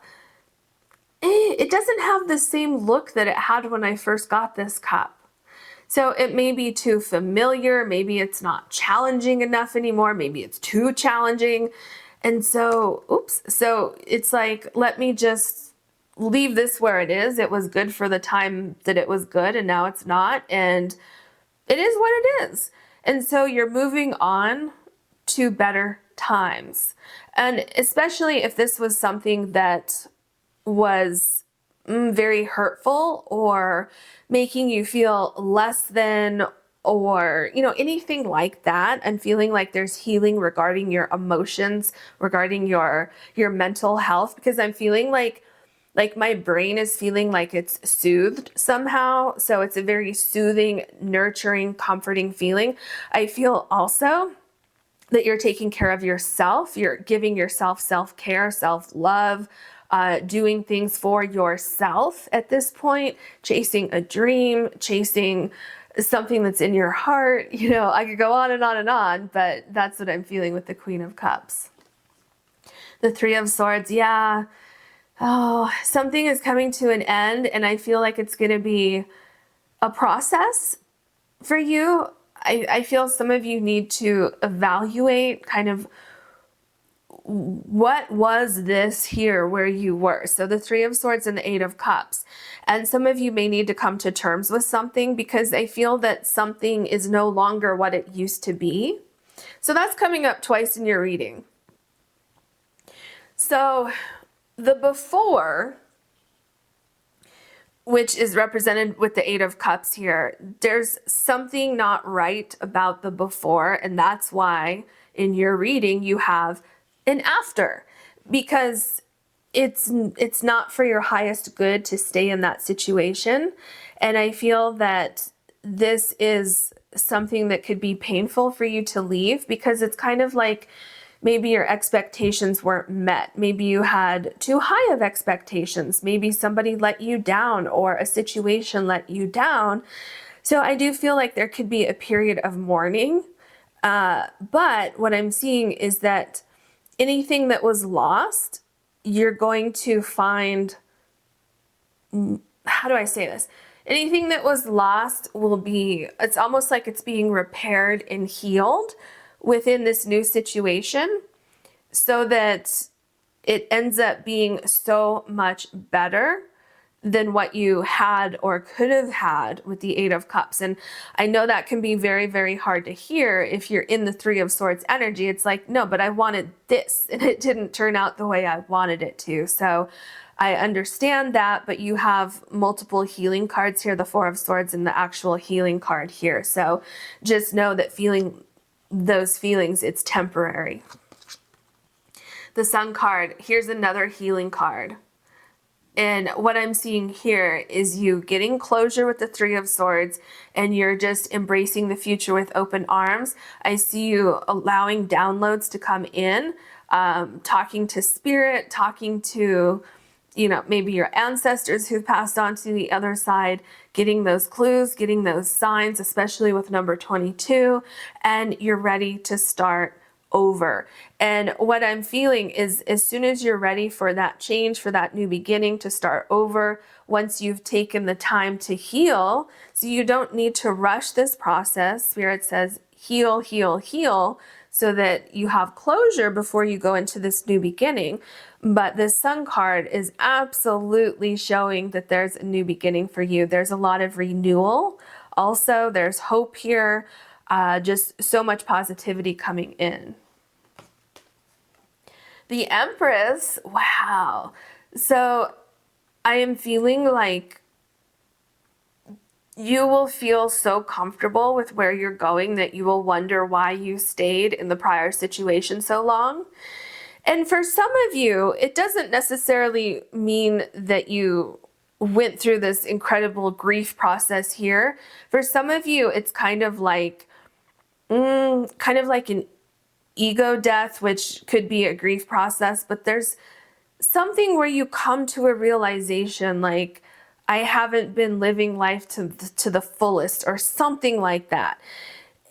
it doesn't have the same look that it had when I first got this cup. So it may be too familiar, maybe it's not challenging enough anymore, maybe it's too challenging. And so, so it's like, let me just leave this where it is. It was good for the time that it was good, and now it's not, and it is what it is. And so you're moving on to better times. And especially if this was something that was very hurtful or making you feel less than, or, you know, anything like that, and feeling like there's healing regarding your emotions, regarding your mental health, because I'm feeling like my brain is feeling like it's soothed somehow. So it's a very soothing, nurturing, comforting feeling. I feel also that you're taking care of yourself. You're giving yourself self-care, self-love, doing things for yourself at this point, chasing a dream, chasing something that's in your heart. You know, I could go on and on and on, but that's what I'm feeling with the Queen of Cups. The Three of Swords, yeah. Oh, something is coming to an end, and I feel like it's going to be a process for you. I feel some of you need to evaluate kind of what was this here where you were. So the Three of Swords and the Eight of Cups. And some of you may need to come to terms with something, because I feel that something is no longer what it used to be. So that's coming up twice in your reading. So The before, which is represented with the Eight of Cups here, there's something not right about the before, and that's why in your reading you have an after, because it's not for your highest good to stay in that situation. And I feel that this is something that could be painful for you to leave, because it's kind of like maybe your expectations weren't met. Maybe you had too high of expectations. Maybe somebody let you down or a situation let you down. So I do feel like there could be a period of mourning. But what I'm seeing is that anything that was lost, you're going to find, how do I say this? Anything that was lost will be, it's almost like it's being repaired and healed within this new situation, so that it ends up being so much better than what you had or could have had with the Eight of Cups. And I know that can be very, very hard to hear if you're in the Three of Swords energy. It's like, no, but I wanted this and it didn't turn out the way I wanted it to. So I understand that, but you have multiple healing cards here, the Four of Swords and the actual healing card here. So just know that feeling those feelings, it's temporary. The Sun card, here's another healing card. And what I'm seeing here is you getting closure with the Three of Swords, and you're just embracing the future with open arms. I see you allowing downloads to come in, talking to spirit, talking to, maybe your ancestors who've passed on to the other side, getting those clues, getting those signs, especially with number 22, and you're ready to start over. And what I'm feeling is, as soon as you're ready for that change, for that new beginning, to start over, once you've taken the time to heal, so you don't need to rush this process. Spirit says heal, heal, heal, so that you have closure before you go into this new beginning. But this Sun card is absolutely showing that there's a new beginning for you. There's a lot of renewal. Also, there's hope here, just so much positivity coming in. The Empress, wow. So I am feeling like you will feel so comfortable with where you're going that you will wonder why you stayed in the prior situation so long. And for some of you, it doesn't necessarily mean that you went through this incredible grief process here. For some of you, it's kind of like an ego death, which could be a grief process, but there's something where you come to a realization like, I haven't been living life to the fullest, or something like that.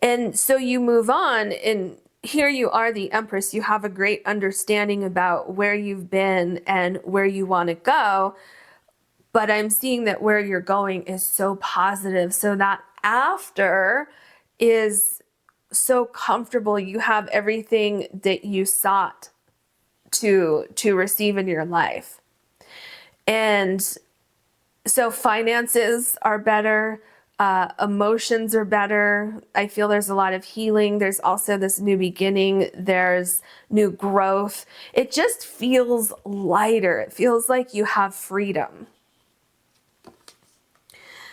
And so you move on, and here you are, the Empress. You have a great understanding about where you've been and where you want to go. But I'm seeing that where you're going is so positive. So that after is so comfortable. You have everything that you sought to receive in your life. And so finances are better. Emotions are better. I feel there's a lot of healing. There's also this new beginning. There's new growth. It just feels lighter. It feels like you have freedom.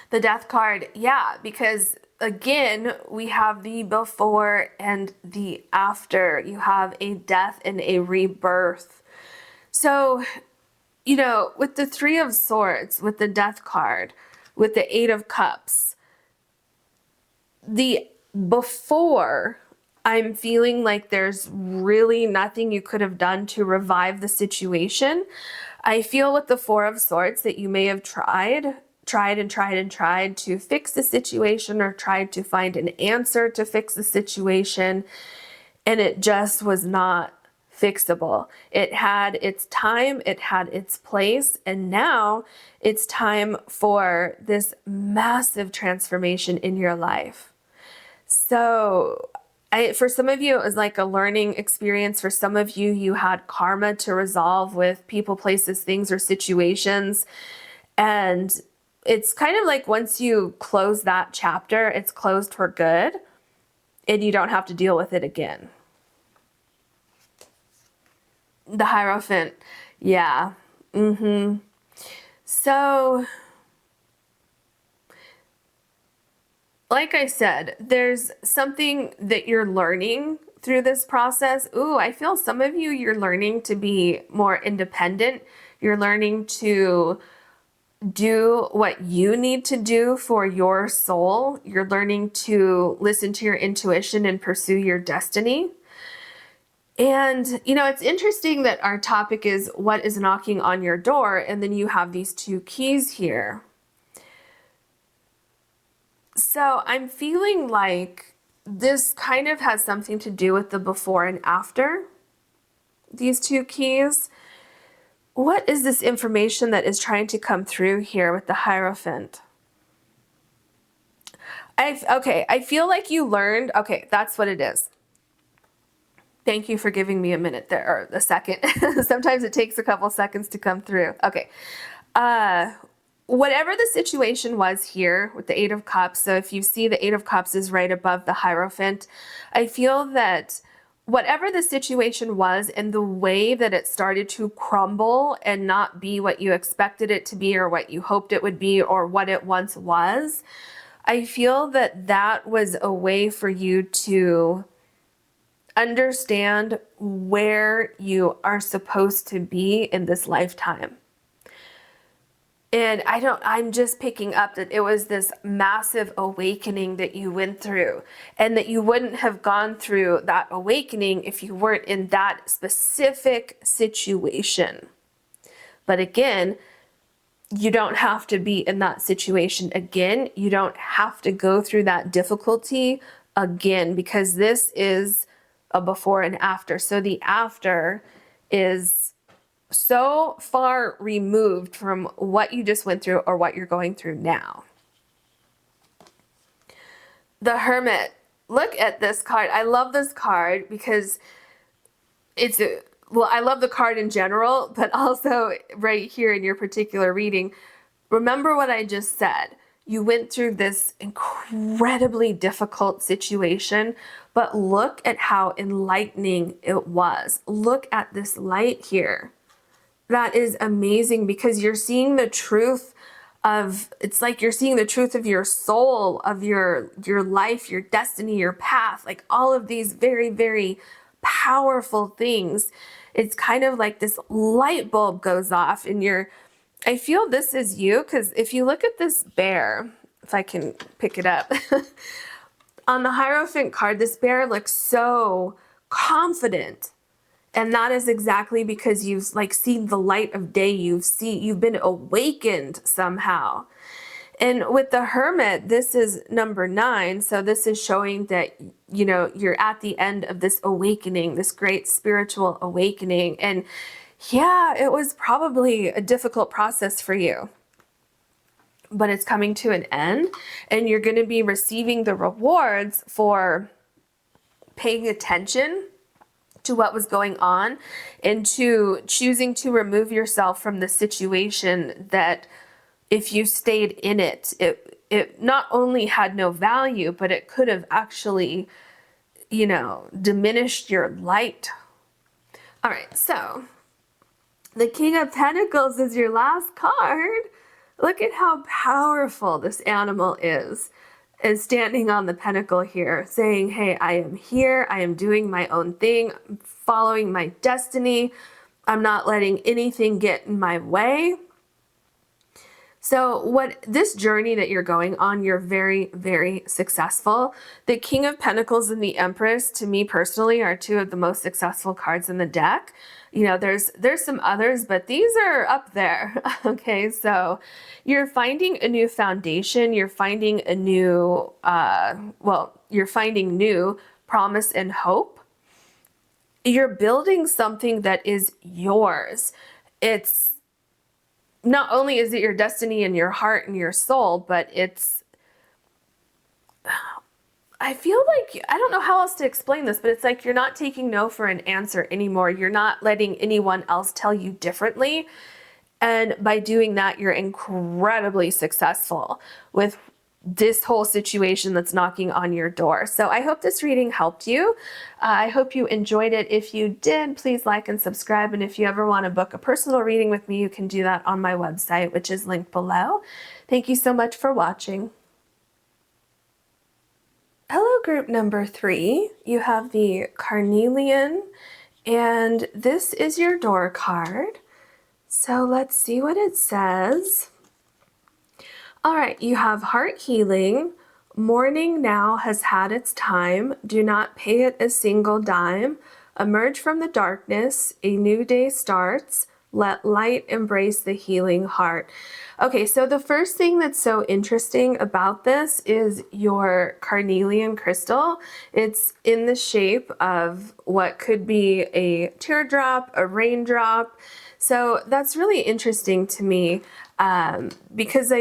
The Death card, yeah, because again, we have the before and the after. You have a death and a rebirth. So, with the Three of Swords, with the Death card, with the Eight of Cups, the before, I'm feeling like there's really nothing you could have done to revive the situation. I feel with the Four of Swords that you may have tried to fix the situation, or tried to find an answer to fix the situation, and it just was not fixable. It had its time, it had its place, and now it's time for this massive transformation in your life. So for some of you, it was like a learning experience. For some of you, you had karma to resolve with people, places, things, or situations. And it's kind of like once you close that chapter, it's closed for good, and you don't have to deal with it again. The Hierophant, yeah. So, like I said, there's something that you're learning through this process. Ooh, I feel some of you, you're learning to be more independent. You're learning to do what you need to do for your soul. You're learning to listen to your intuition and pursue your destiny. And, it's interesting that our topic is what is knocking on your door, and then you have these two keys here. So I'm feeling like this kind of has something to do with the before and after these two keys. What is this information that is trying to come through here with the Hierophant? I feel like you learned, okay, that's what it is. Thank you for giving me a minute there, or a second. Sometimes it takes a couple seconds to come through. Okay. Whatever the situation was here with the Eight of Cups, so if you see the Eight of Cups is right above the Hierophant, I feel that whatever the situation was and the way that it started to crumble and not be what you expected it to be or what you hoped it would be or what it once was, I feel that that was a way for you to understand where you are supposed to be in this lifetime. And I'm just picking up that it was this massive awakening that you went through, and that you wouldn't have gone through that awakening if you weren't in that specific situation. But again, you don't have to be in that situation again. You don't have to go through that difficulty again, because this is a before and after. So the after is so far removed from what you just went through or what you're going through now. The Hermit. Look at this card. I love this card because I love the card in general, but also right here in your particular reading. Remember what I just said. You went through this incredibly difficult situation, but look at how enlightening it was. Look at this light here. That is amazing, because you're seeing the truth it's like you're seeing the truth of your soul, of your life, your destiny, your path, like all of these very, very powerful things. It's kind of like this light bulb goes off and I feel this is you, because if you look at this bear, if I can pick it up, on the Hierophant card, this bear looks so confident. And that is exactly because you've seen the light of day. You've been awakened somehow. And with the Hermit, this is number 9. So this is showing that, you're at the end of this awakening, this great spiritual awakening. And yeah, it was probably a difficult process for you, but it's coming to an end, and you're going to be receiving the rewards for paying attention to what was going on and to choosing to remove yourself from the situation that if you stayed in it, it not only had no value, but it could have actually, diminished your light. All right, so the King of Pentacles is your last card. Look at how powerful this animal is standing on the pentacle here, saying, hey, I am here. I am doing my own thing. I'm following my destiny. I'm not letting anything get in my way. So what this journey that you're going on, you're very, very successful. The King of Pentacles and the Empress, to me personally, are two of the most successful cards in the deck. There's some others, but these are up there. Okay, so you're finding a new foundation. You're finding a new, you're finding new promise and hope. You're building something that is yours. It's not only is it your destiny and your heart and your soul, but I feel like, I don't know how else to explain this, but it's like you're not taking no for an answer anymore. You're not letting anyone else tell you differently. And by doing that, you're incredibly successful with this whole situation that's knocking on your door. So I hope this reading helped you. I hope you enjoyed it. If you did, please like and subscribe. And if you ever want to book a personal reading with me, you can do that on my website, which is linked below. Thank you so much for watching. Hello, group number 3. You have the Carnelian, and this is your door card. So let's see what it says. All right, you have heart healing. Morning now has had its time. Do not pay it a single dime. Emerge from the darkness. A new day starts. Let light embrace the healing heart. Okay, so the first thing that's so interesting about this is your carnelian crystal. It's in the shape of what could be a teardrop, a raindrop. So that's really interesting to me because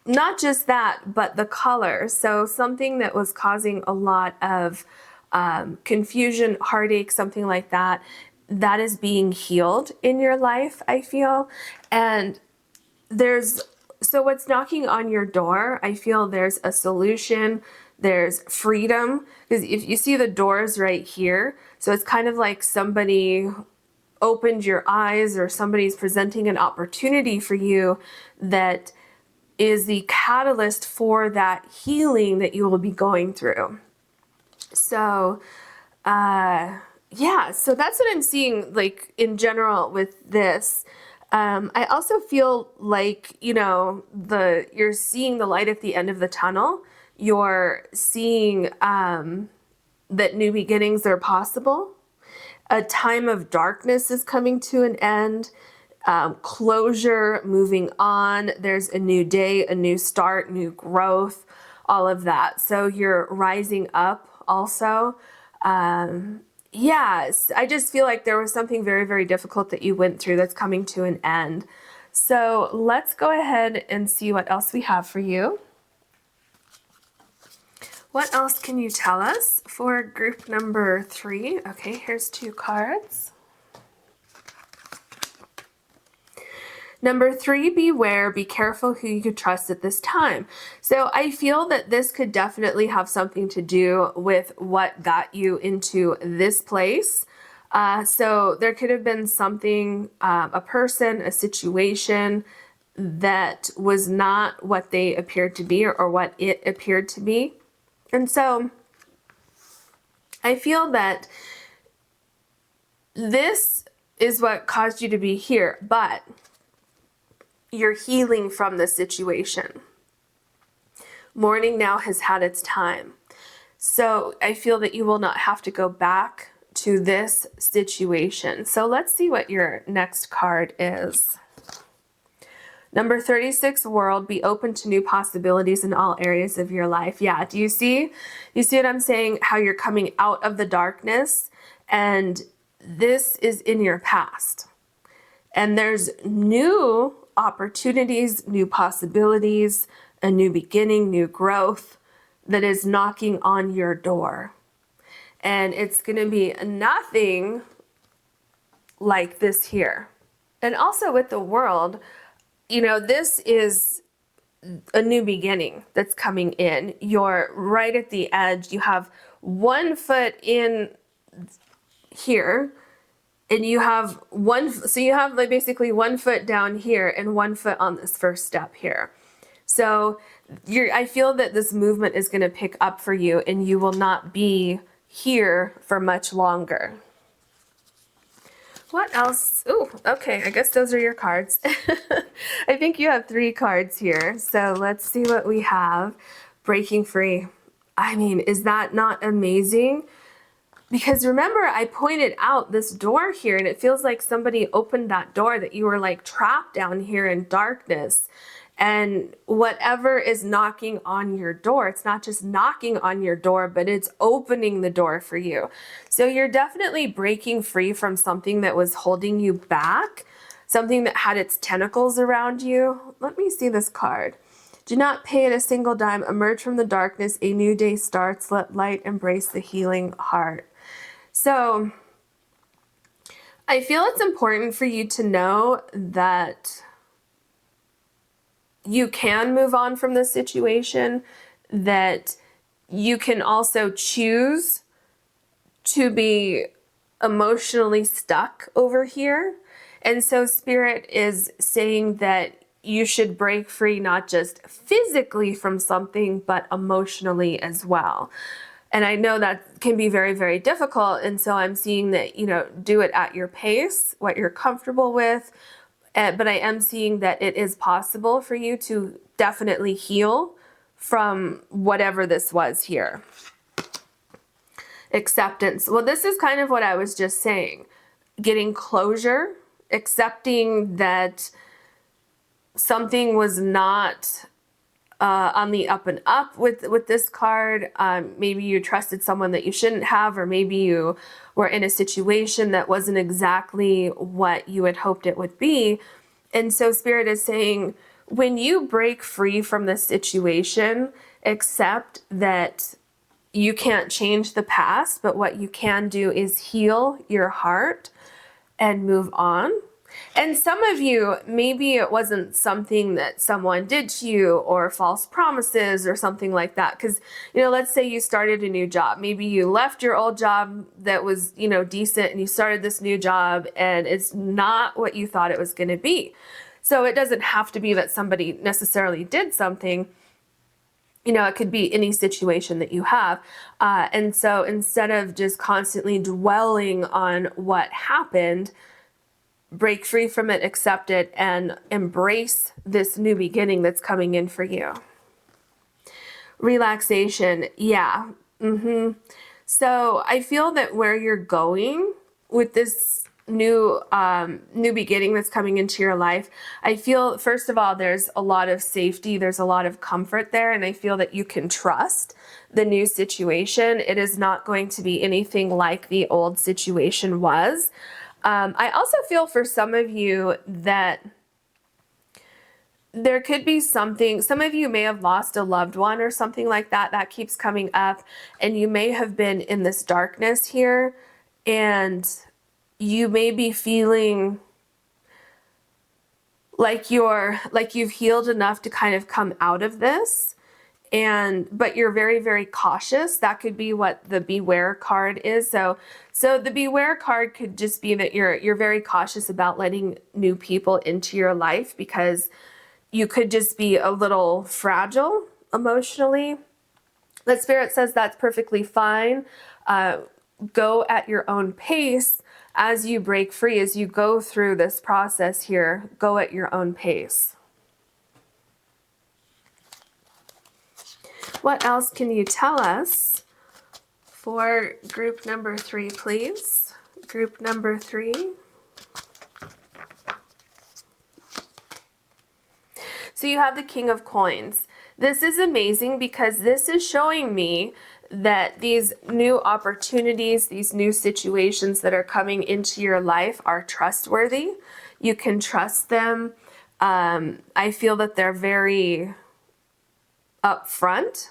not just that, but the color. So something that was causing a lot of confusion, heartache, something like that, that is being healed in your life, I feel. And so what's knocking on your door, I feel there's a solution, there's freedom. Because if you see the doors right here, so it's kind of like somebody opened your eyes or somebody's presenting an opportunity for you that is the catalyst for that healing that you will be going through. So, yeah, so that's what I'm seeing, like, in general with this. I also feel like, you're seeing the light at the end of the tunnel. You're seeing that new beginnings are possible. A time of darkness is coming to an end. Closure, moving on. There's a new day, a new start, new growth, all of that. So you're rising up also. Yes, I just feel like there was something very, very difficult that you went through that's coming to an end. So let's go ahead and see what else we have for you. What else can you tell us for group number 3? Okay, here's 2 cards. Number 3, beware, be careful who you trust at this time. So I feel that this could definitely have something to do with what got you into this place. So there could have been something, a person, a situation that was not what they appeared to be or what it appeared to be. And so I feel that this is what caused you to be here, but you're healing from the situation. Morning now has had its time. So I feel that you will not have to go back to this situation. So let's see what your next card is. Number 36, world, be open to new possibilities in all areas of your life. Yeah, do you see? You see what I'm saying? How you're coming out of the darkness, and this is in your past. And there's new opportunities, new possibilities, a new beginning, new growth that is knocking on your door. And it's going to be nothing like this here. And also with the world, this is a new beginning that's coming in. You're right at the edge. You have 1 foot in here, and you have like basically 1 foot down here and 1 foot on this first step here. So I feel that this movement is going to pick up for you, and you will not be here for much longer. What else? Oh, okay, I guess those are your cards. I think you have 3 cards here. So let's see what we have. Breaking free. I mean, is that not amazing? Because remember, I pointed out this door here, and it feels like somebody opened that door, that you were like trapped down here in darkness. And whatever is knocking on your door, it's not just knocking on your door, but it's opening the door for you. So you're definitely breaking free from something that was holding you back, something that had its tentacles around you. Let me see this card. Do not pay it a single dime. Emerge from the darkness. A new day starts. Let light embrace the healing heart. So I feel it's important for you to know that you can move on from the situation, that you can also choose to be emotionally stuck over here. And so Spirit is saying that you should break free, not just physically from something, but emotionally as well. And I know that can be very, very difficult. And so I'm seeing that, do it at your pace, what you're comfortable with. But I am seeing that it is possible for you to definitely heal from whatever this was here. Acceptance. Well, this is kind of what I was just saying. Getting closure, accepting that something was not on the up and up with this card. Maybe you trusted someone that you shouldn't have, or maybe you were in a situation that wasn't exactly what you had hoped it would be. And so Spirit is saying, when you break free from this situation, accept that you can't change the past, but what you can do is heal your heart and move on. And some of you, maybe it wasn't something that someone did to you, or false promises or something like that. Because, let's say you started a new job. Maybe you left your old job that was, decent, and you started this new job and it's not what you thought it was going to be. So it doesn't have to be that somebody necessarily did something. It could be any situation that you have. And so instead of just constantly dwelling on what happened, break free from it, accept it, and embrace this new beginning that's coming in for you. Relaxation. Yeah. So I feel that where you're going with this new beginning that's coming into your life, I feel, first of all, there's a lot of safety, there's a lot of comfort there, and I feel that you can trust the new situation. It is not going to be anything like the old situation was. I also feel for some of you that there could be something, some of you may have lost a loved one or something like that. That keeps coming up, and you may have been in this darkness here, and you may be feeling like you've healed enough to kind of come out of this. But you're very, very cautious. That could be what the Beware card is. So the Beware card could just be that you're very cautious about letting new people into your life, because you could just be a little fragile emotionally. The Spirit says that's perfectly fine. Go at your own pace as you break free, as you go through this process here. Go at your own pace. What else can you tell us for group number 3, please? Group number 3. So you have the King of Coins. This is amazing, because this is showing me that these new opportunities, these new situations that are coming into your life are trustworthy. You can trust them. I feel that they're very upfront,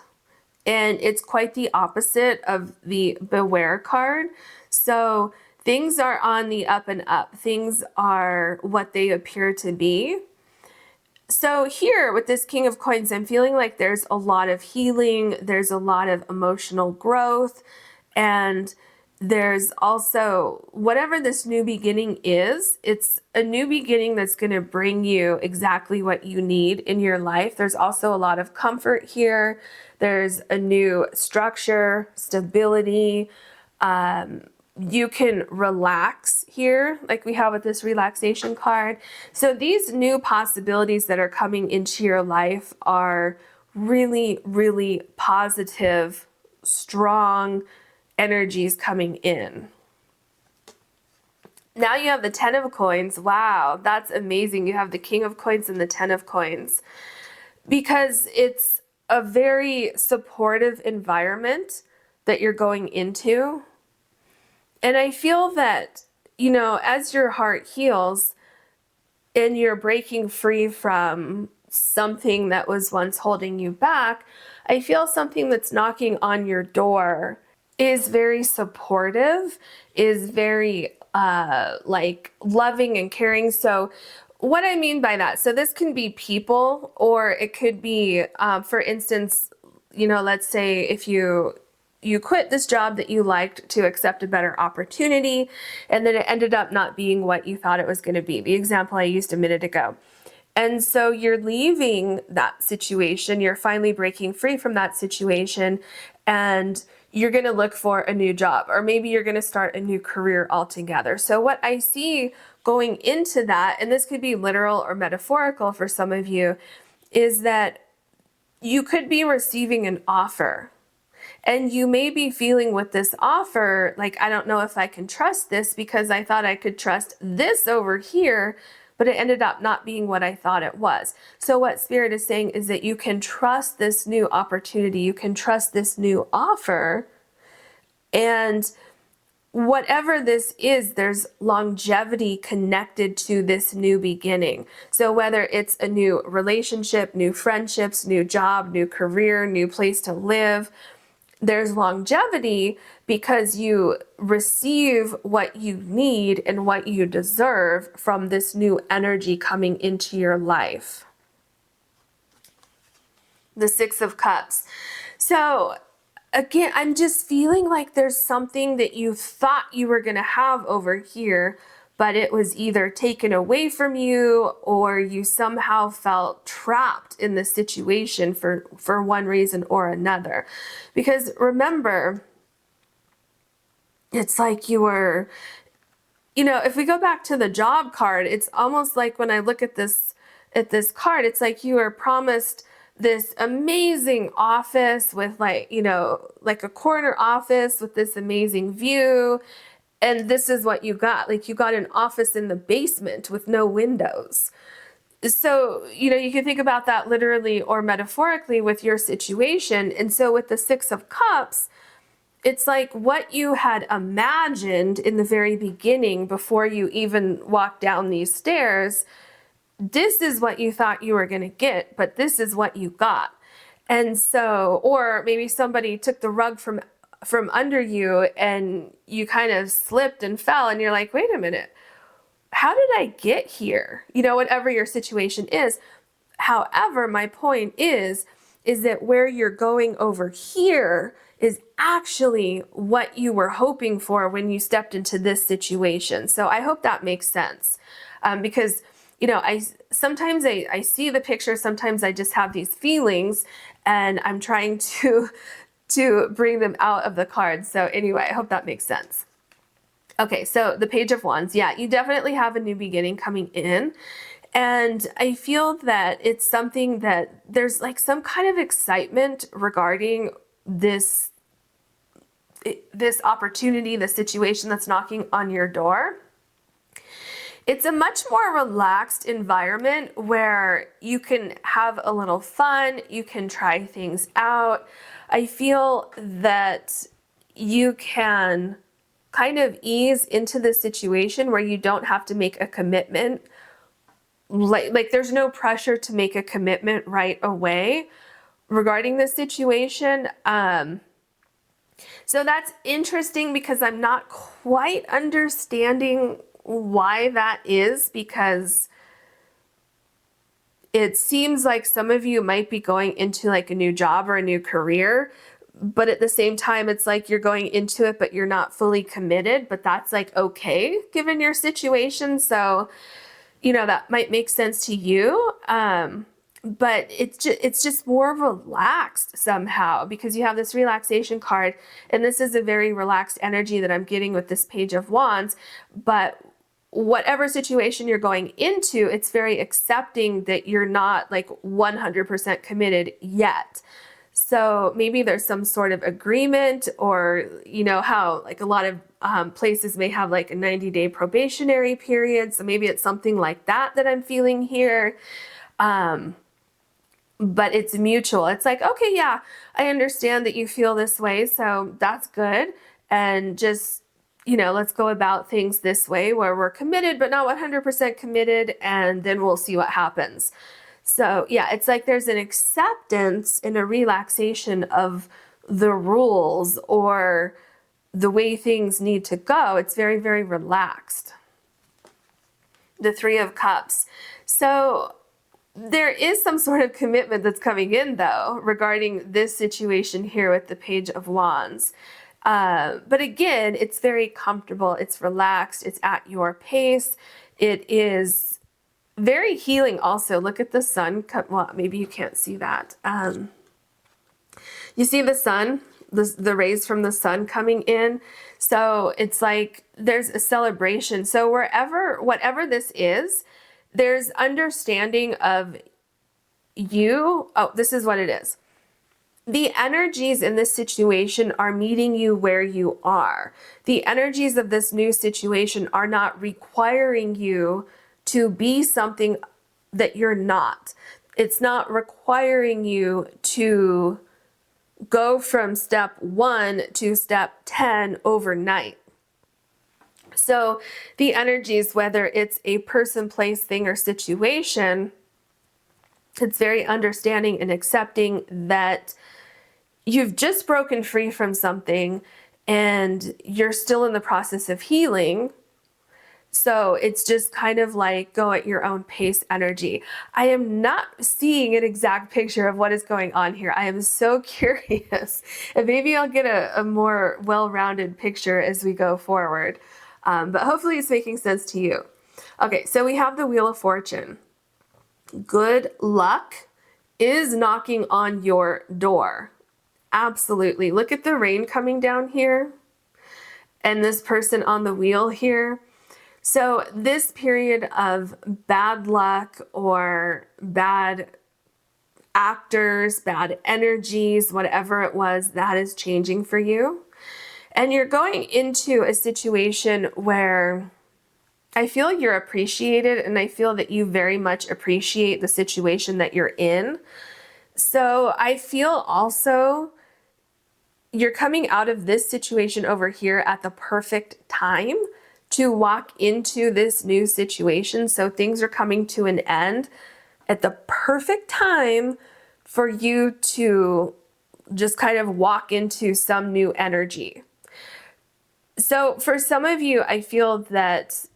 and it's quite the opposite of the Beware card. So things are on the up and up. Things are what they appear to be. So here with this King of Coins, I'm feeling like there's a lot of healing, there's a lot of emotional growth, and there's also, whatever this new beginning is, it's a new beginning that's going to bring you exactly what you need in your life. There's also a lot of comfort here. There's a new structure, stability. You can relax here, like we have with this relaxation card. So these new possibilities that are coming into your life are really, really positive, strong energies coming in. Now you have the 10 of Coins. Wow, that's amazing. You have the King of Coins and the 10 of Coins, because it's a very supportive environment that you're going into. And I feel that, as your heart heals and you're breaking free from something that was once holding you back, I feel something that's knocking on your door is very supportive, is very loving and caring. So what I mean by that, so this can be people, or it could be, for instance, let's say if you quit this job that you liked to accept a better opportunity, and then it ended up not being what you thought it was going to be. The example I used a minute ago. And so you're leaving that situation, you're finally breaking free from that situation, and you're going to look for a new job, or maybe you're going to start a new career altogether. So what I see going into that, and this could be literal or metaphorical for some of you, is that you could be receiving an offer. And you may be feeling with this offer, like, I don't know if I can trust this because I thought I could trust this over here, but it ended up not being what I thought it was. So what Spirit is saying is that you can trust this new opportunity. You can trust this new offer. And whatever this is, there's longevity connected to this new beginning. So whether it's a new relationship, new friendships, new job, new career, new place to live, there's longevity because you receive what you need and what you deserve from this new energy coming into your life. The Six of Cups. So again, I'm just feeling like there's something that you thought you were going to have over here, but it was either taken away from you, or you somehow felt trapped in the situation for one reason or another. Because remember, it's like you were, if we go back to the job card, it's almost like when I look at this card, it's like you were promised this amazing office with like a corner office with this amazing view. And this is what you got. Like, you got an office in the basement with no windows. So, you can think about that literally or metaphorically with your situation. And so with the Six of Cups, it's like what you had imagined in the very beginning before you even walked down these stairs. This is what you thought you were going to get, but this is what you got. And so, or maybe somebody took the rug from under you and you kind of slipped and fell, and you're like, wait a minute, how did I get here? Whatever your situation is. However, my point is that where you're going over here is actually what you were hoping for when you stepped into this situation. So I hope that makes sense. Because sometimes I see the picture, sometimes I just have these feelings, and I'm trying to bring them out of the cards. So anyway, I hope that makes sense. Okay, so the Page of Wands. Yeah, you definitely have a new beginning coming in. And I feel that it's something that there's like some kind of excitement regarding this opportunity, the situation that's knocking on your door. It's a much more relaxed environment where you can have a little fun, you can try things out. I feel that you can kind of ease into the situation where you don't have to make a commitment. Like there's no pressure to make a commitment right away regarding this situation. So that's interesting because I'm not quite understanding why that is, because it seems like some of you might be going into like a new job or a new career, but at the same time, it's like you're going into it, but you're not fully committed, but that's like okay, given your situation. So, that might make sense to you. But it's just more relaxed somehow because you have this relaxation card, and this is a very relaxed energy that I'm getting with this Page of Wands. But whatever situation you're going into, it's very accepting that you're not like 100% committed yet. So maybe there's some sort of agreement, or how like a lot of places may have like a 90-day probationary period. So maybe it's something like that I'm feeling here. But it's mutual. It's like, okay, yeah, I understand that you feel this way, so that's good. And just, let's go about things this way where we're committed, but not 100% committed, and then we'll see what happens. So yeah, it's like there's an acceptance and a relaxation of the rules or the way things need to go. It's very, very relaxed. the Three of Cups. So there is some sort of commitment that's coming in, though, regarding this situation here with the Page of Wands. But again, it's very comfortable, it's relaxed, it's at your pace. It is very healing also. Look at the sun. Well, maybe you can't see that. You see the sun, the rays from the sun coming in. So it's like there's a celebration. So whatever this is, there's understanding of you. Oh, this is what it is. The energies in this situation are meeting you where you are. The energies of this new situation are not requiring you to be something that you're not. It's not requiring you to go from step 1 to step 10 overnight. So the energies, whether it's a person, place, thing, or situation, it's very understanding and accepting that you've just broken free from something and you're still in the process of healing. So it's just kind of like go at your own pace energy. I am not seeing an exact picture of what is going on here. I am so curious. And maybe I'll get a more well-rounded picture as we go forward. But hopefully it's making sense to you. Okay, so we have the Wheel of Fortune. Good luck is knocking on your door. Absolutely. Look at the rain coming down here and this person on the wheel here. So this period of bad luck or bad actors, bad energies, whatever it was, that is changing for you. And you're going into a situation where I feel you're appreciated, and I feel that you very much appreciate the situation that you're in. So I feel also you're coming out of this situation over here at the perfect time to walk into this new situation. So things are coming to an end at the perfect time for you to just kind of walk into some new energy. So for some of you, I feel that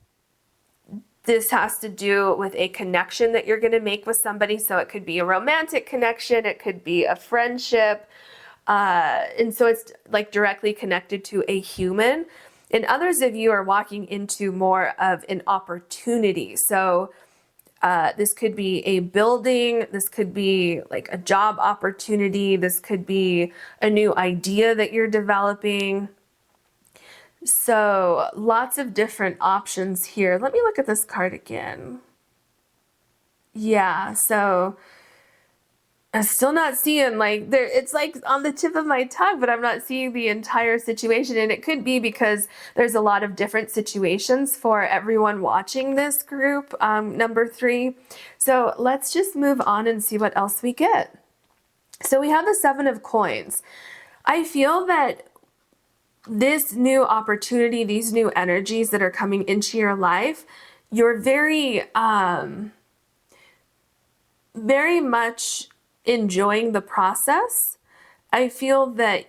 this has to do with a connection that you're going to make with somebody. So it could be a romantic connection, it could be a friendship. And so it's like directly connected to a human. And others of you are walking into more of an opportunity. So this could be a building, this could be like a job opportunity, this could be a new idea that you're developing. So lots of different options here. Let me look at this card again. Yeah, so I'm still not seeing like there, it's like on the tip of my tongue, but I'm not seeing the entire situation. And it could be because there's a lot of different situations for everyone watching this group, number 3. So let's just move on and see what else we get. So we have the 7 of Coins. I feel that this new opportunity, these new energies that are coming into your life, you're very much enjoying the process. I feel that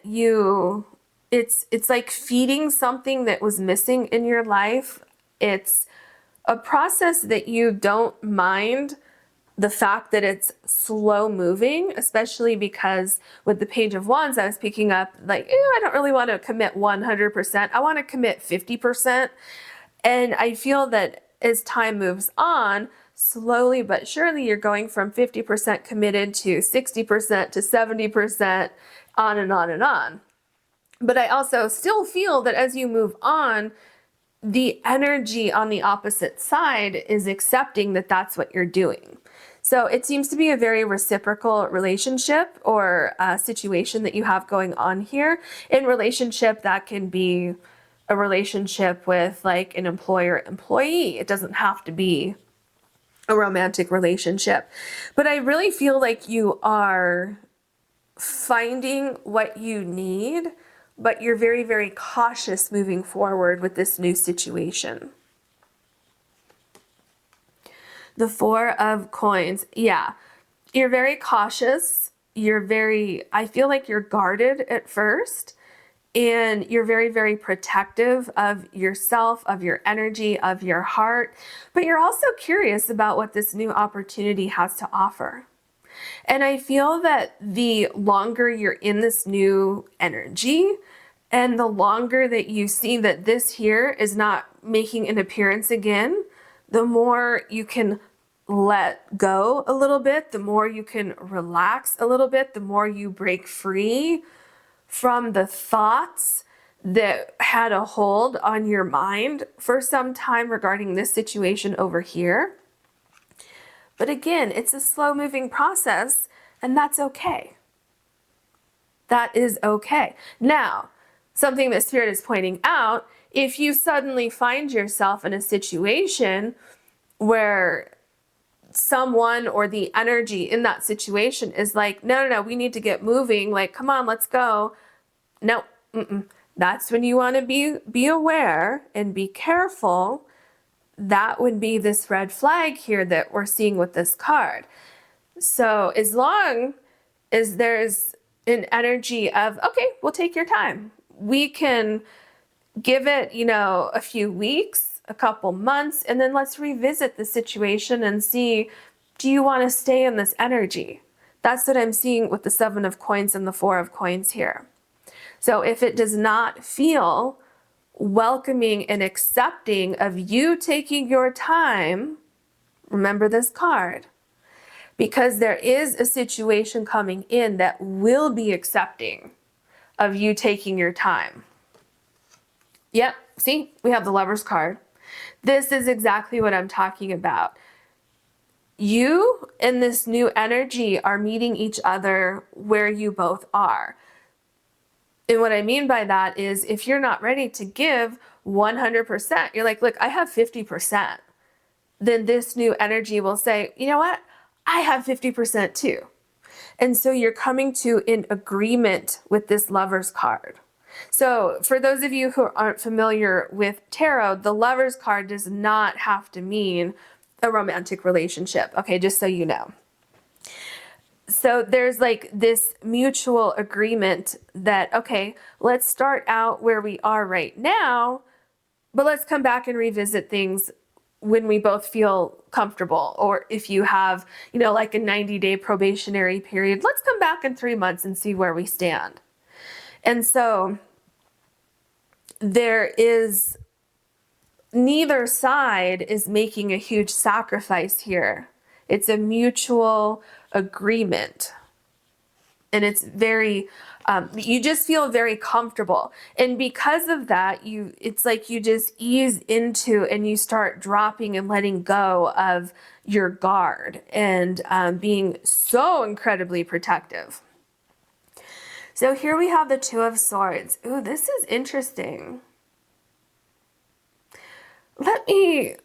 it's like feeding something that was missing in your life. It's a process that you don't mind the fact that it's slow moving, especially because with the Page of Wands, I was picking up like, I don't really want to commit 100%. I want to commit 50%. And I feel that as time moves on, slowly but surely, you're going from 50% committed to 60% to 70%, on and on and on. But I also still feel that as you move on, the energy on the opposite side is accepting that that's what you're doing. So it seems to be a very reciprocal relationship or situation that you have going on here. In relationship, that can be a relationship with like an employer-employee. It doesn't have to be a romantic relationship. But I really feel like you are finding what you need, but you're very, very cautious moving forward with this new situation. The 4 of Coins. Yeah, you're very cautious. I feel like you're guarded at first. and you're very, very protective of yourself, of your energy, of your heart, but you're also curious about what this new opportunity has to offer. And I feel that the longer you're in this new energy, and the longer that you see that this here is not making an appearance again, the more you can let go a little bit, the more you can relax a little bit, the more you break free from the thoughts that had a hold on your mind for some time regarding this situation over here. But again, it's a slow moving process, and that's okay. That is okay. Now, something that Spirit is pointing out, if you suddenly find yourself in a situation where someone or the energy in that situation is like, no, we need to get moving. Like, come on, let's go. No, that's when you want to be aware and be careful. That would be this red flag here that we're seeing with this card. So as long as there's an energy of, okay, we'll take your time. We can give it, a few weeks, a couple months, and then let's revisit the situation and see, do you want to stay in this energy? That's what I'm seeing with the 7 of coins and the 4 of coins here. So if it does not feel welcoming and accepting of you taking your time, remember this card, because there is a situation coming in that will be accepting of you taking your time. Yep, see, we have the Lover's card. This is exactly what I'm talking about. You and this new energy are meeting each other where you both are. And what I mean by that is if you're not ready to give 100%, you're like, look, I have 50%. Then this new energy will say, you know what? I have 50% too. And so you're coming to an agreement with this Lover's card. So for those of you who aren't familiar with tarot, the Lover's card does not have to mean a romantic relationship. Okay, just so you know. So there's like this mutual agreement that, okay, let's start out where we are right now, but let's come back and revisit things when we both feel comfortable. Or if you have, like a 90-day probationary period, let's come back in 3 months and see where we stand. And so there is, neither side is making a huge sacrifice here. It's a mutual agreement. And it's very, you just feel very comfortable. And because of that, it's like you just ease into and you start dropping and letting go of your guard and being so incredibly protective. So here we have the 2 of Swords. Ooh, this is interesting. Let me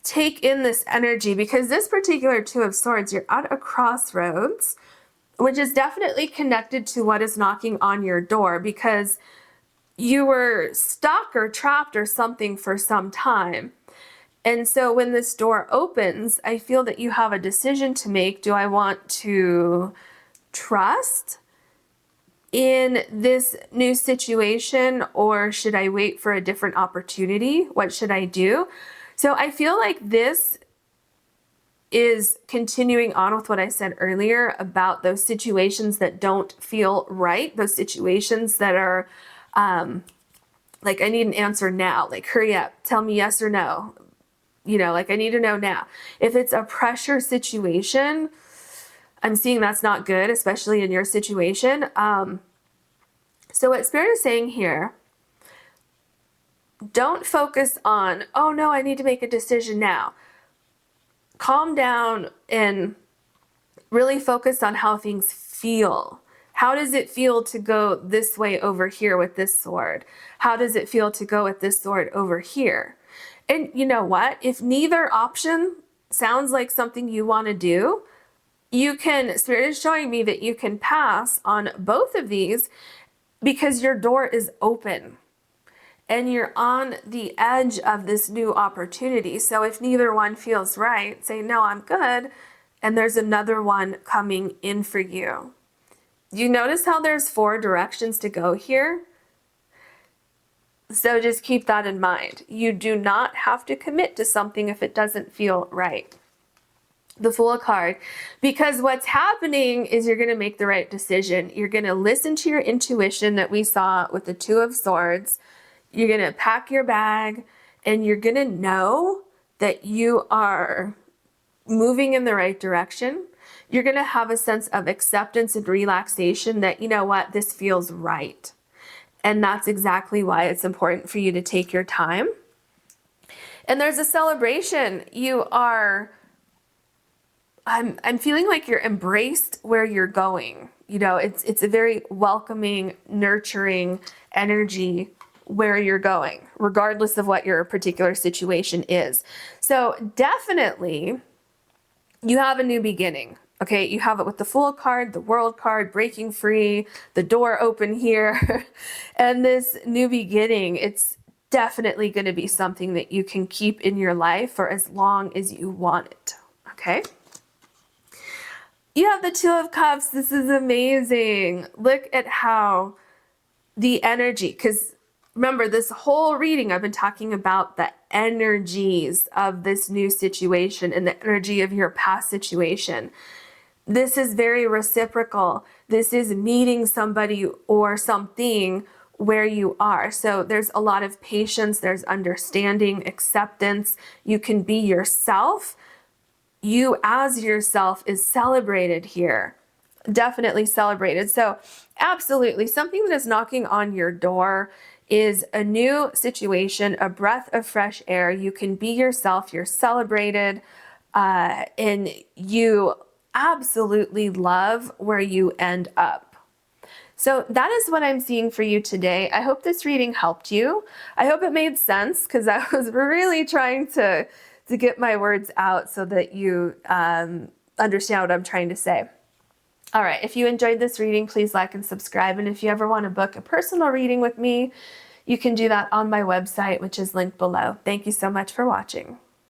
take in this energy, because this particular 2 of Swords, you're at a crossroads, which is definitely connected to what is knocking on your door, because you were stuck or trapped or something for some time. And so when this door opens, I feel that you have a decision to make. Do I want to trust in this new situation, or should I wait for a different opportunity? What should I do? So I feel like this is continuing on with what I said earlier about those situations that don't feel right, those situations that are like, I need an answer now, like, hurry up, tell me yes or no, like, I need to know now. If it's a pressure situation, I'm seeing that's not good, especially in your situation. So what Spirit is saying here, don't focus on, oh no, I need to make a decision now. Calm down and really focus on how things feel. How does it feel to go this way over here with this sword? How does it feel to go with this sword over here? And you know what? If neither option sounds like something you want to do, Spirit is showing me that you can pass on both of these because your door is open and you're on the edge of this new opportunity. So if neither one feels right, say, no, I'm good. And there's another one coming in for you. You notice how there's 4 directions to go here? So just keep that in mind. You do not have to commit to something if it doesn't feel right. The Fool card, because what's happening is you're going to make the right decision. You're going to listen to your intuition that we saw with the Two of Swords. You're going to pack your bag and you're going to know that you are moving in the right direction. You're going to have a sense of acceptance and relaxation that, you know what, this feels right. And that's exactly why it's important for you to take your time. And there's a celebration. I'm feeling like you're embraced where you're going. You know, it's a very welcoming, nurturing energy where you're going, regardless of what your particular situation is. So definitely you have a new beginning. Okay, you have it with the Fool card, the World card, breaking free, the door open here, and this new beginning. It's definitely going to be something that you can keep in your life for as long as you want it. Okay. You have the Two of Cups. This is amazing. Look at how the energy, because remember, this whole reading, I've been talking about the energies of this new situation and the energy of your past situation. This is very reciprocal. This is meeting somebody or something where you are. So there's a lot of patience, there's understanding, acceptance. You can be yourself. You as yourself is celebrated here. Definitely celebrated. So absolutely, something that is knocking on your door is a new situation, a breath of fresh air. You can be yourself, you're celebrated, and you absolutely love where you end up. So that is what I'm seeing for you today. I hope this reading helped you. I hope it made sense, because I was really trying to get my words out so that you understand what I'm trying to say. All right, if you enjoyed this reading, please like and subscribe. And if you ever want to book a personal reading with me, you can do that on my website, which is linked below. Thank you so much for watching.